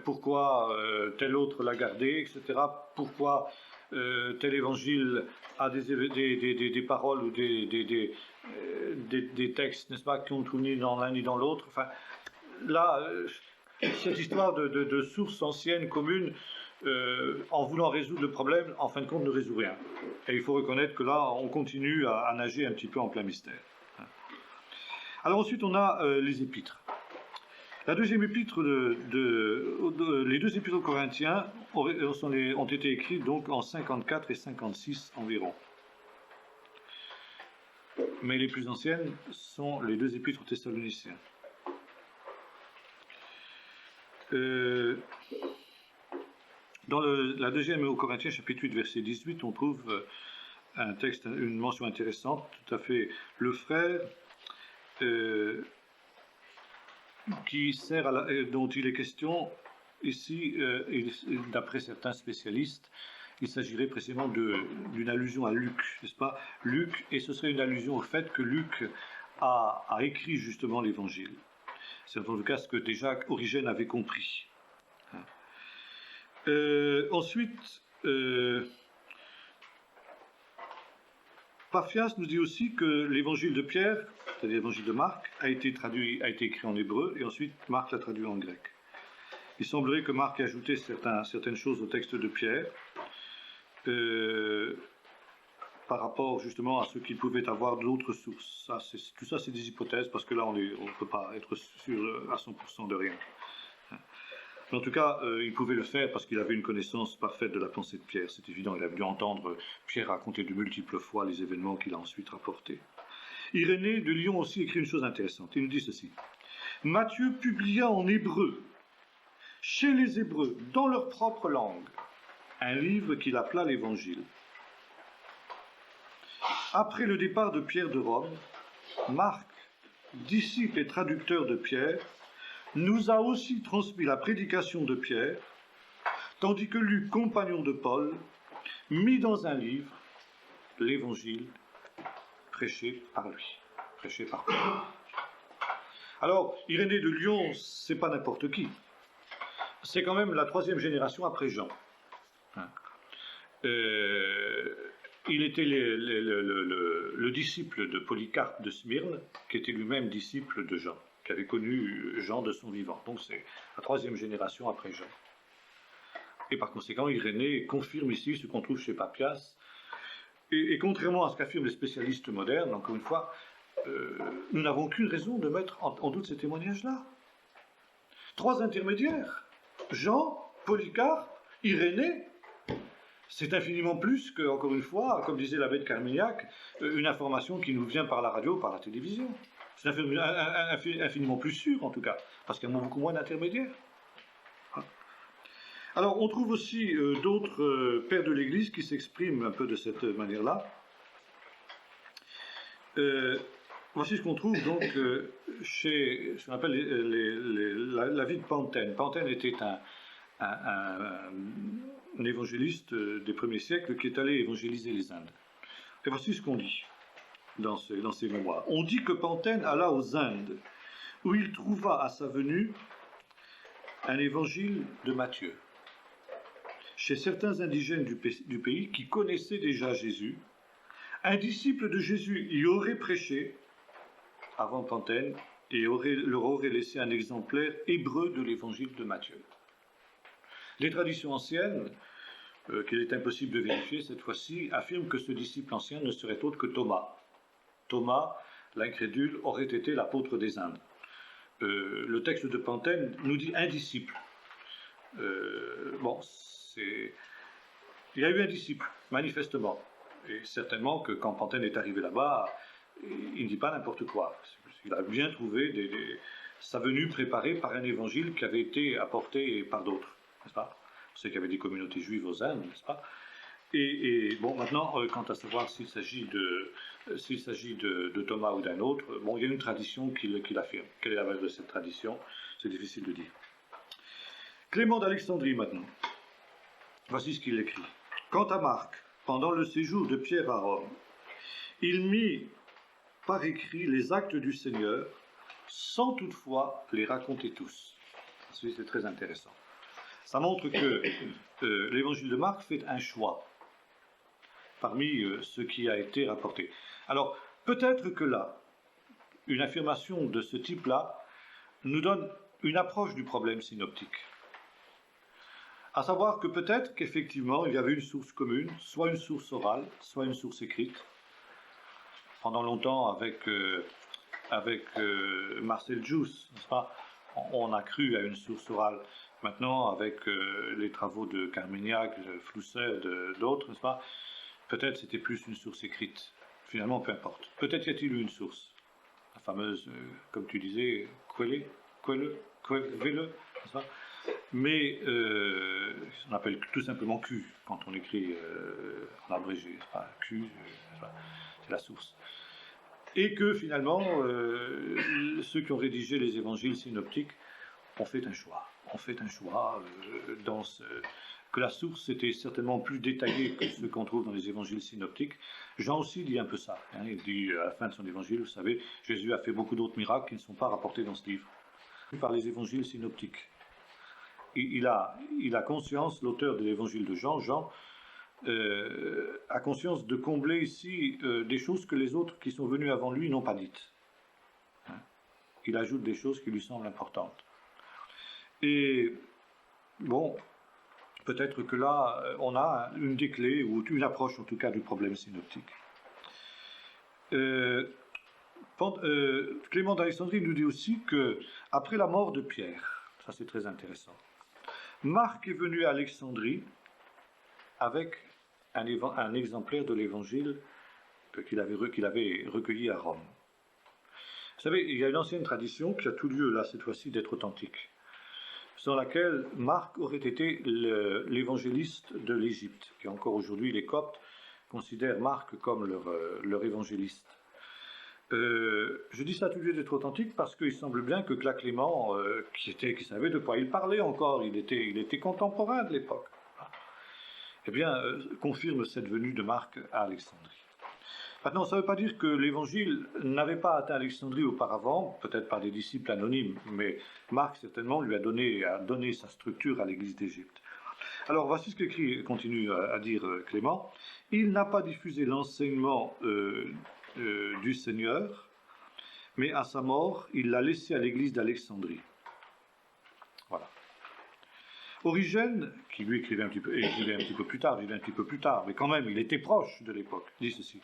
Pourquoi tel autre l'a gardé, etc. Pourquoi tel évangile a des paroles ou des textes, n'est-ce pas, qui ont tout ni dans l'un ni dans l'autre. Enfin, là, cette histoire de sources anciennes, communes, en voulant résoudre le problème, en fin de compte, ne résout rien. Et il faut reconnaître que là, on continue à nager un petit peu en plein mystère. Alors ensuite, on a les épîtres. La deuxième épître les 2 épîtres aux Corinthiens ont été écrits donc en 54 et 56 environ. Mais les plus anciennes sont les 2 épîtres aux Thessaloniciens. Dans la deuxième aux Corinthiens, chapitre 8, verset 18, on trouve un texte, une mention intéressante, tout à fait. Le frère dont il est question ici, d'après certains spécialistes, il s'agirait précisément d'une allusion à Luc, n'est-ce pas? Luc, et ce serait une allusion au fait que Luc a écrit justement l'Évangile. C'est en tout cas ce que déjà Origène avait compris. Ensuite, Paphias nous dit aussi que l'Évangile de Pierre, c'est-à-dire l'Évangile de Marc, a été écrit en hébreu, et ensuite Marc l'a traduit en grec. Il semblerait que Marc ait ajouté certaines choses au texte de Pierre, par rapport justement à ce qu'il pouvait avoir d'autres sources. Tout ça, c'est des hypothèses, parce que là, on ne peut pas être sûr à 100% de rien. Mais en tout cas, il pouvait le faire parce qu'il avait une connaissance parfaite de la pensée de Pierre. C'est évident, il a dû entendre Pierre raconter de multiples fois les événements qu'il a ensuite rapportés. Irénée de Lyon aussi écrit une chose intéressante. Il nous dit ceci. Matthieu publia en hébreu, chez les Hébreux, dans leur propre langue, un livre qu'il appela l'Évangile. Après le départ de Pierre de Rome, Marc, disciple et traducteur de Pierre, nous a aussi transmis la prédication de Pierre, tandis que Luc, compagnon de Paul, mit dans un livre l'Évangile prêché par lui, prêché par Paul. Alors, Irénée de Lyon, c'est pas n'importe qui. C'est quand même la 3e génération après Jean. Il était le disciple de Polycarpe de Smyrne, qui était lui-même disciple de Jean, qui avait connu Jean de son vivant. Donc c'est la 3e génération après Jean. Et par conséquent, Irénée confirme ici ce qu'on trouve chez Papias. Et contrairement à ce qu'affirment les spécialistes modernes, encore une fois, nous n'avons aucune raison de mettre en doute ces témoignages-là. 3 intermédiaires, Jean, Polycarpe, Irénée, c'est infiniment plus que, encore une fois, comme disait l'abbé de Carmignac, une information qui nous vient par la radio, par la télévision. C'est infiniment plus sûr, en tout cas, parce qu'il y a beaucoup moins d'intermédiaires. Alors, on trouve aussi d'autres pères de l'Église qui s'expriment un peu de cette manière-là. Voici ce qu'on trouve donc chez ce qu'on appelle la vie de Pantène. Pantène était un évangéliste des premiers siècles qui est allé évangéliser les Indes. Et voici ce qu'on dit dans ses mémoires. On dit que Pantène alla aux Indes, où il trouva à sa venue un évangile de Matthieu. Chez certains indigènes du pays qui connaissaient déjà Jésus, un disciple de Jésus y aurait prêché avant Pantène et leur aurait laissé un exemplaire hébreu de l'évangile de Matthieu. Les traditions anciennes, qu'il est impossible de vérifier cette fois-ci, affirment que ce disciple ancien ne serait autre que Thomas. Thomas, l'incrédule, aurait été l'apôtre des Indes. Le texte de Pantène nous dit un disciple. Il y a eu un disciple, manifestement. Et certainement que quand Pantène est arrivé là-bas, il ne dit pas n'importe quoi. Il a bien trouvé sa venue préparée par un évangile qui avait été apporté par d'autres, n'est-ce pas? On sait qu'il y avait des communautés juives aux Indes, n'est-ce pas? Et bon, maintenant, quant à savoir s'il s'agit de Thomas ou d'un autre, bon, il y a une tradition qui l'affirme. Quelle est la base de cette tradition? C'est difficile de dire. Clément d'Alexandrie, maintenant. Voici ce qu'il écrit. Quant à Marc, pendant le séjour de Pierre à Rome, il mit par écrit les actes du Seigneur, sans toutefois les raconter tous. C'est très intéressant. Ça montre que l'évangile de Marc fait un choix parmi ce qui a été rapporté. Alors, peut-être que là, une affirmation de ce type-là nous donne une approche du problème synoptique. À savoir que peut-être qu'effectivement, il y avait une source commune, soit une source orale, soit une source écrite. Pendant longtemps, avec Marcel Jousse, n'est-ce pas, on a cru à une source orale. Maintenant, avec les travaux de Carmignac, de Flousset, d'autres, n'est-ce pas, peut-être c'était plus une source écrite. Finalement, peu importe. Peut-être y a-t-il eu une source. La fameuse, comme tu disais, Quelle, n'est-ce pas, mais on appelle tout simplement Q quand on écrit en abrégé, c'est pas Q, c'est la source. Et que finalement, ceux qui ont rédigé les évangiles synoptiques ont fait un choix. Que la source était certainement plus détaillée que ce qu'on trouve dans les évangiles synoptiques. Jean aussi dit un peu ça. Il dit à la fin de son évangile, vous savez, Jésus a fait beaucoup d'autres miracles qui ne sont pas rapportés dans ce livre, par les évangiles synoptiques. Il a conscience, l'auteur de l'évangile de Jean, a conscience de combler ici des choses que les autres qui sont venus avant lui n'ont pas dites. Il ajoute des choses qui lui semblent importantes. Et bon, peut-être que là, on a une des clés, ou une approche en tout cas du problème synoptique. Clément d'Alexandrie nous dit aussi que, après la mort de Pierre, ça c'est très intéressant, Marc est venu à Alexandrie avec un exemplaire de l'évangile qu'il avait recueilli à Rome. Vous savez, il y a une ancienne tradition qui a tout lieu là cette fois-ci d'être authentique, selon laquelle Marc aurait été l'évangéliste de l'Égypte, qui encore aujourd'hui les Coptes considèrent Marc comme leur évangéliste. Je dis ça tout lieu d'être authentique parce qu'il semble bien que Clément, qui savait de quoi il parlait encore, il était contemporain de l'époque, eh bien, confirme cette venue de Marc à Alexandrie. Maintenant, ça ne veut pas dire que l'évangile n'avait pas atteint Alexandrie auparavant, peut-être par des disciples anonymes, mais Marc certainement lui a donné sa structure à l'église d'Égypte. Alors, voici ce que continue à dire Clément. Il n'a pas diffusé l'enseignement du Seigneur, mais à sa mort, il l'a laissé à l'église d'Alexandrie. Voilà. Origène, qui lui écrivait un petit peu plus tard, mais quand même, il était proche de l'époque, dit ceci.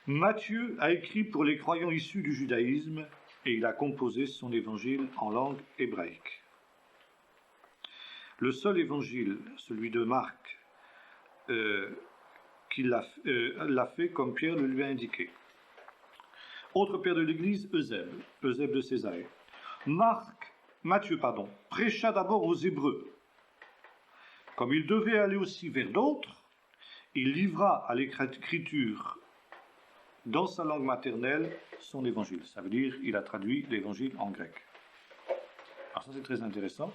Matthieu a écrit pour les croyants issus du judaïsme et il a composé son évangile en langue hébraïque. Le seul évangile, celui de Marc, qu'il l'a fait comme Pierre le lui a indiqué. Autre père de l'Église, Eusèbe de Césarée. Matthieu, prêcha d'abord aux Hébreux. Comme il devait aller aussi vers d'autres, il livra à l'écriture dans sa langue maternelle son évangile. Ça veut dire il a traduit l'évangile en grec. Alors ça c'est très intéressant,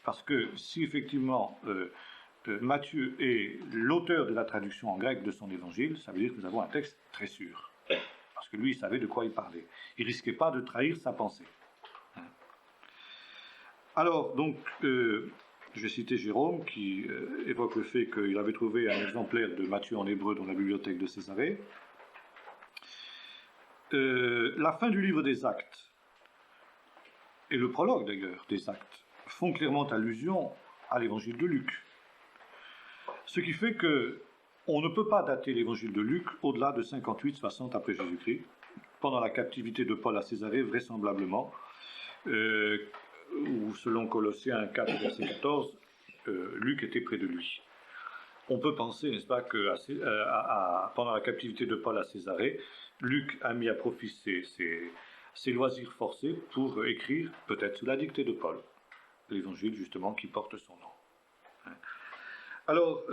parce que si effectivement Matthieu est l'auteur de la traduction en grec de son évangile, ça veut dire que nous avons un texte très sûr. Parce que lui, il savait de quoi il parlait. Il ne risquait pas de trahir sa pensée. Alors, donc, je vais citer Jérôme, qui évoque le fait qu'il avait trouvé un exemplaire de Matthieu en hébreu dans la bibliothèque de Césarée. La fin du livre des Actes, et le prologue d'ailleurs des Actes, font clairement allusion à l'évangile de Luc. Ce qui fait qu'on ne peut pas dater l'évangile de Luc au-delà de 58-60 après Jésus-Christ, pendant la captivité de Paul à Césarée, vraisemblablement, ou selon Colossiens 4, verset 14, Luc était près de lui. On peut penser, n'est-ce pas, que pendant la captivité de Paul à Césarée, Luc a mis à profit ses loisirs forcés pour écrire, peut-être sous la dictée de Paul, l'évangile justement qui porte son nom. Alors,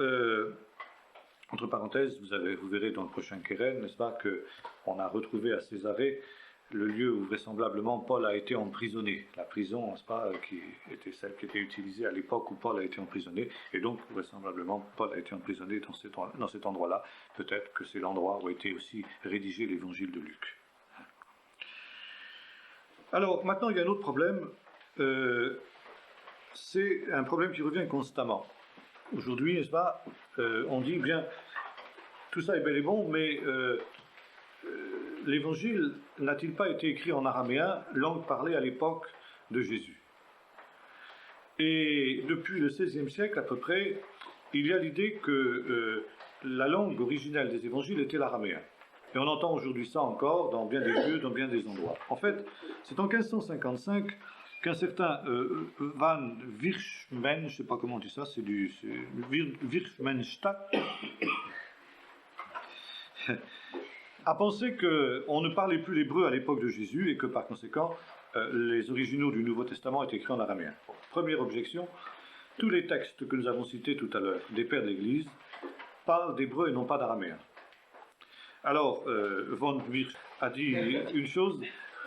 entre parenthèses, vous verrez dans le prochain Keren, n'est-ce pas, qu'on a retrouvé à Césarée le lieu où vraisemblablement Paul a été emprisonné. La prison, n'est-ce pas, qui était celle qui était utilisée à l'époque où Paul a été emprisonné, et donc vraisemblablement Paul a été emprisonné dans cet endroit-là. Peut-être que c'est l'endroit où a été aussi rédigé l'évangile de Luc. Alors, maintenant, il y a un autre problème. C'est un problème qui revient constamment. Aujourd'hui, n'est-ce pas, on dit, bien, tout ça est bel et bon, mais l'évangile n'a-t-il pas été écrit en araméen, langue parlée à l'époque de Jésus? Et depuis le XVIe siècle à peu près, il y a l'idée que la langue originelle des évangiles était l'araméen. Et on entend aujourd'hui ça encore dans bien des lieux, dans bien des endroits. En fait, c'est en 1555 qu'un certain Van Wirchmen, je ne sais pas comment on dit ça, c'est Wirchmenstadt, a pensé qu'on ne parlait plus l'hébreu à l'époque de Jésus et que par conséquent, les originaux du Nouveau Testament étaient écrits en araméen. Première objection, tous les textes que nous avons cités tout à l'heure, des pères de l'Église, parlent d'hébreu et non pas d'araméen. Alors, von Wirsch a dit une chose,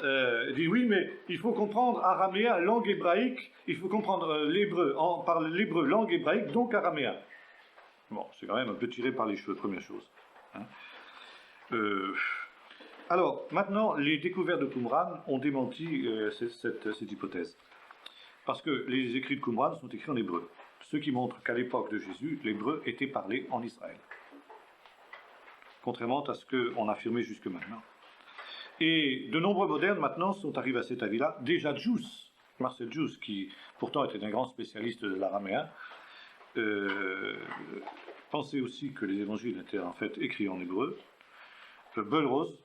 il dit oui, mais il faut comprendre araméen, langue hébraïque, il faut comprendre l'hébreu, on parle l'hébreu, langue hébraïque, donc araméen. Bon, c'est quand même un peu tiré par les cheveux, première chose. Hein. Alors, maintenant, les découvertes de Qumran ont démenti cette hypothèse. Parce que les écrits de Qumran sont écrits en hébreu. Ce qui montre qu'à l'époque de Jésus, l'hébreu était parlé en Israël. Contrairement à ce qu'on affirmait jusque maintenant. Et de nombreux modernes maintenant sont arrivés à cet avis-là. Déjà Djous, Marcel Djous, qui pourtant était un grand spécialiste de l'araméen, pensait aussi que les évangiles étaient en fait écrits en hébreu. Bellrose,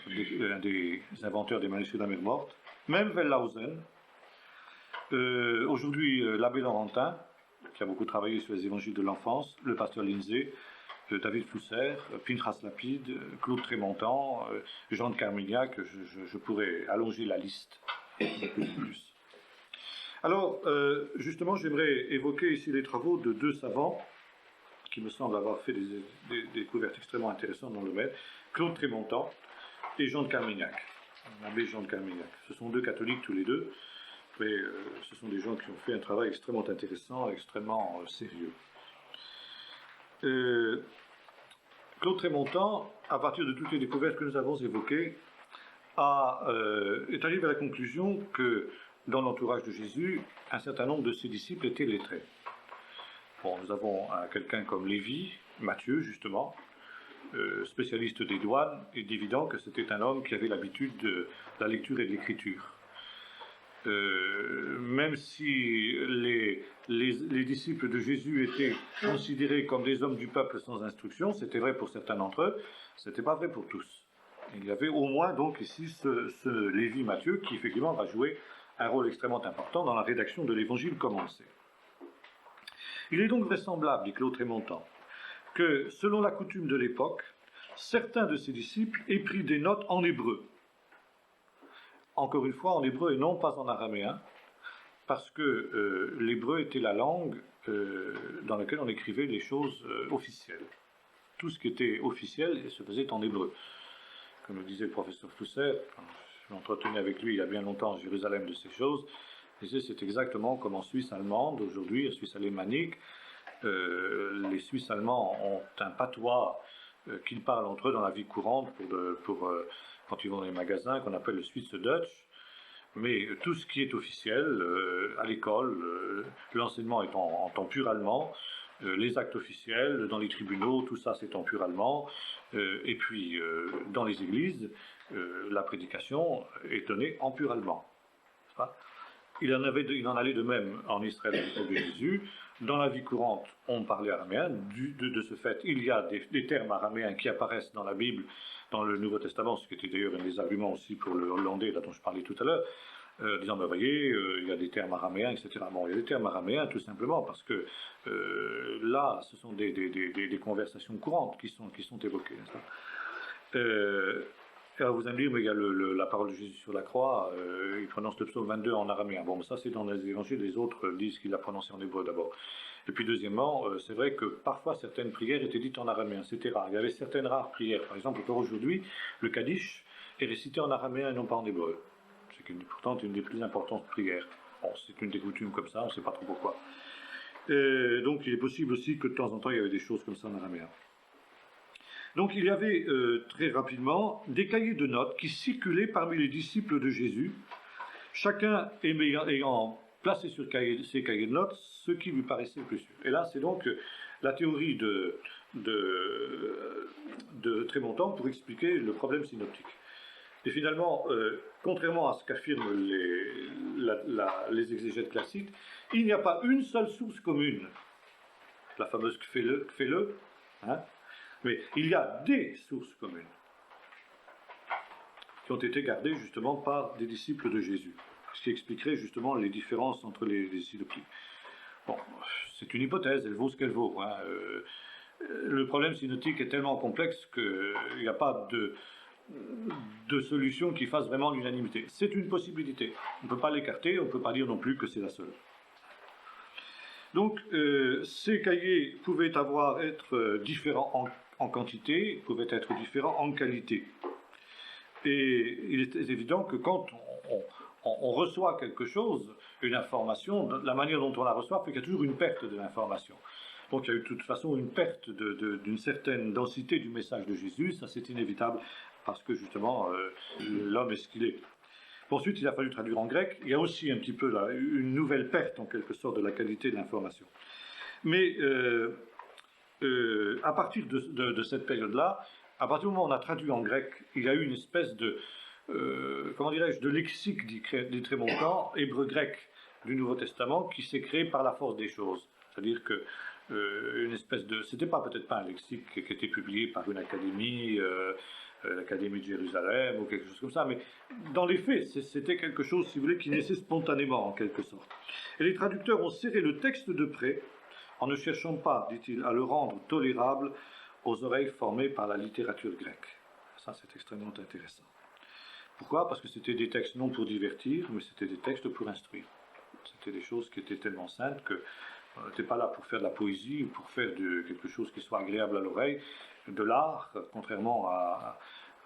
un des inventeurs des manuscrits de la mer morte, même Wellhausen, aujourd'hui l'abbé Laurentin, qui a beaucoup travaillé sur les évangiles de l'enfance, le pasteur Lindsay, David Flusser, Pinchas Lapide, Claude Trémontant, Jean de Carmignac, je pourrais allonger la liste de plus en plus. Alors, justement, j'aimerais évoquer ici les travaux de deux savants qui me semblent avoir fait des découvertes extrêmement intéressantes dans le domaine, Claude Trémontant et Jean de Carmignac, l'abbé Jean de Carmignac. Ce sont deux catholiques tous les deux, mais ce sont des gens qui ont fait un travail extrêmement intéressant, extrêmement sérieux. Claude Trémontant, à partir de toutes les découvertes que nous avons évoquées, est arrivé à la conclusion que dans l'entourage de Jésus, un certain nombre de ses disciples étaient lettrés. Bon, nous avons quelqu'un comme Lévi, Matthieu justement, spécialiste des douanes, et d'évident que c'était un homme qui avait l'habitude de la lecture et de l'écriture. Même si les disciples de Jésus étaient considérés comme des hommes du peuple sans instruction, c'était vrai pour certains d'entre eux, c'était pas vrai pour tous. Il y avait au moins donc ici ce Lévi Matthieu qui effectivement va jouer un rôle extrêmement important dans la rédaction de l'évangile commencé. Il est donc vraisemblable, dit Claude Trémontant, que selon la coutume de l'époque, certains de ses disciples aient pris des notes en hébreu. Encore une fois en hébreu et non pas en araméen, parce que l'hébreu était la langue dans laquelle on écrivait les choses officielles. Tout ce qui était officiel se faisait en hébreu. Comme le disait le professeur Flusser, je m'entretenais avec lui il y a bien longtemps à Jérusalem de ces choses, il disait c'est exactement comme en Suisse allemande, aujourd'hui, en Suisse alémanique, les Suisses allemands ont un patois qu'ils parlent entre eux dans la vie courante quand ils vont dans les magasins, qu'on appelle le Swiss Dutch, mais tout ce qui est officiel, à l'école, l'enseignement est en temps pur allemand, les actes officiels, dans les tribunaux, tout ça c'est en pur allemand, et puis dans les églises, la prédication est donnée en pur allemand. Il en allait de même en Israël à l'époque de Jésus. Dans la vie courante, on parlait araméen. De ce fait, il y a des termes araméens qui apparaissent dans la Bible, dans le Nouveau Testament, ce qui était d'ailleurs un des arguments aussi pour le hollandais, dont je parlais tout à l'heure, disant, ben, voyez, il y a des termes araméens, etc. Bon, il y a des termes araméens tout simplement parce que là, ce sont des conversations courantes qui sont évoquées. Alors vous allez me dire, mais il y a la parole de Jésus sur la croix, il prononce le psaume 22 en araméen. Bon, mais ça c'est dans les évangiles, les autres disent qu'il l'a prononcé en hébreu d'abord. Et puis deuxièmement, c'est vrai que parfois certaines prières étaient dites en araméen, c'était rare. Il y avait certaines rares prières, par exemple encore aujourd'hui, le Kaddish est récité en araméen et non pas en hébreu. C'est pourtant une des plus importantes prières. Bon, c'est une des coutumes comme ça, on ne sait pas trop pourquoi. Donc il est possible aussi que de temps en temps il y avait des choses comme ça en araméen. Donc il y avait très rapidement des cahiers de notes qui circulaient parmi les disciples de Jésus, chacun ayant placé sur ces cahiers de notes ce qui lui paraissait le plus sûr. Et là c'est donc la théorie de Trémontant pour expliquer le problème synoptique. Et finalement, contrairement à ce qu'affirment les exégètes classiques, il n'y a pas une seule source commune, la fameuse Kfele, hein, mais il y a des sources communes qui ont été gardées justement par des disciples de Jésus, ce qui expliquerait justement les différences entre les synoptiques. Bon, c'est une hypothèse, elle vaut ce qu'elle vaut. Hein. Le problème synoptique est tellement complexe qu'il n'y a pas de solution qui fasse vraiment l'unanimité. C'est une possibilité. On ne peut pas l'écarter, on ne peut pas dire non plus que c'est la seule. Donc, ces cahiers pouvaient être différents en quantité, pouvaient être différents en qualité. Et il est évident que quand on reçoit quelque chose, une information, la manière dont on la reçoit fait qu'il y a toujours une perte de l'information. Donc il y a eu de toute façon une perte d'une certaine densité du message de Jésus, ça c'est inévitable, parce que justement l'homme est ce qu'il est. Ensuite, il a fallu traduire en grec. Il y a aussi un petit peu là, une nouvelle perte, en quelque sorte, de la qualité de l'information. Mais à partir de cette période-là, à partir du moment où on a traduit en grec, il y a eu une espèce de, comment dirais-je, de lexique, dit Trémontant, hébreu-grec du Nouveau Testament, qui s'est créé par la force des choses. C'est-à-dire que une espèce de... C'était peut-être pas un lexique qui était publié par une académie... l'Académie de Jérusalem ou quelque chose comme ça, mais dans les faits, c'était quelque chose, si vous voulez, qui naissait spontanément, en quelque sorte. Et les traducteurs ont serré le texte de près, en ne cherchant pas, dit-il, à le rendre tolérable aux oreilles formées par la littérature grecque. Ça, c'est extrêmement intéressant. Pourquoi ? Parce que c'était des textes non pour divertir, mais c'était des textes pour instruire. C'était des choses qui étaient tellement saintes que on n'était pas là pour faire de la poésie ou pour faire quelque chose qui soit agréable à l'oreille, de l'art, contrairement à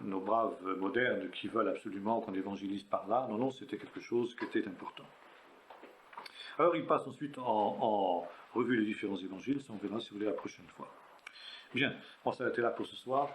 nos braves modernes qui veulent absolument qu'on évangélise par là. Non, non, c'était quelque chose qui était important. Alors il passe ensuite en revue les différents évangiles, ça on verra si vous voulez la prochaine fois. Bien, on va s'arrêter là pour ce soir.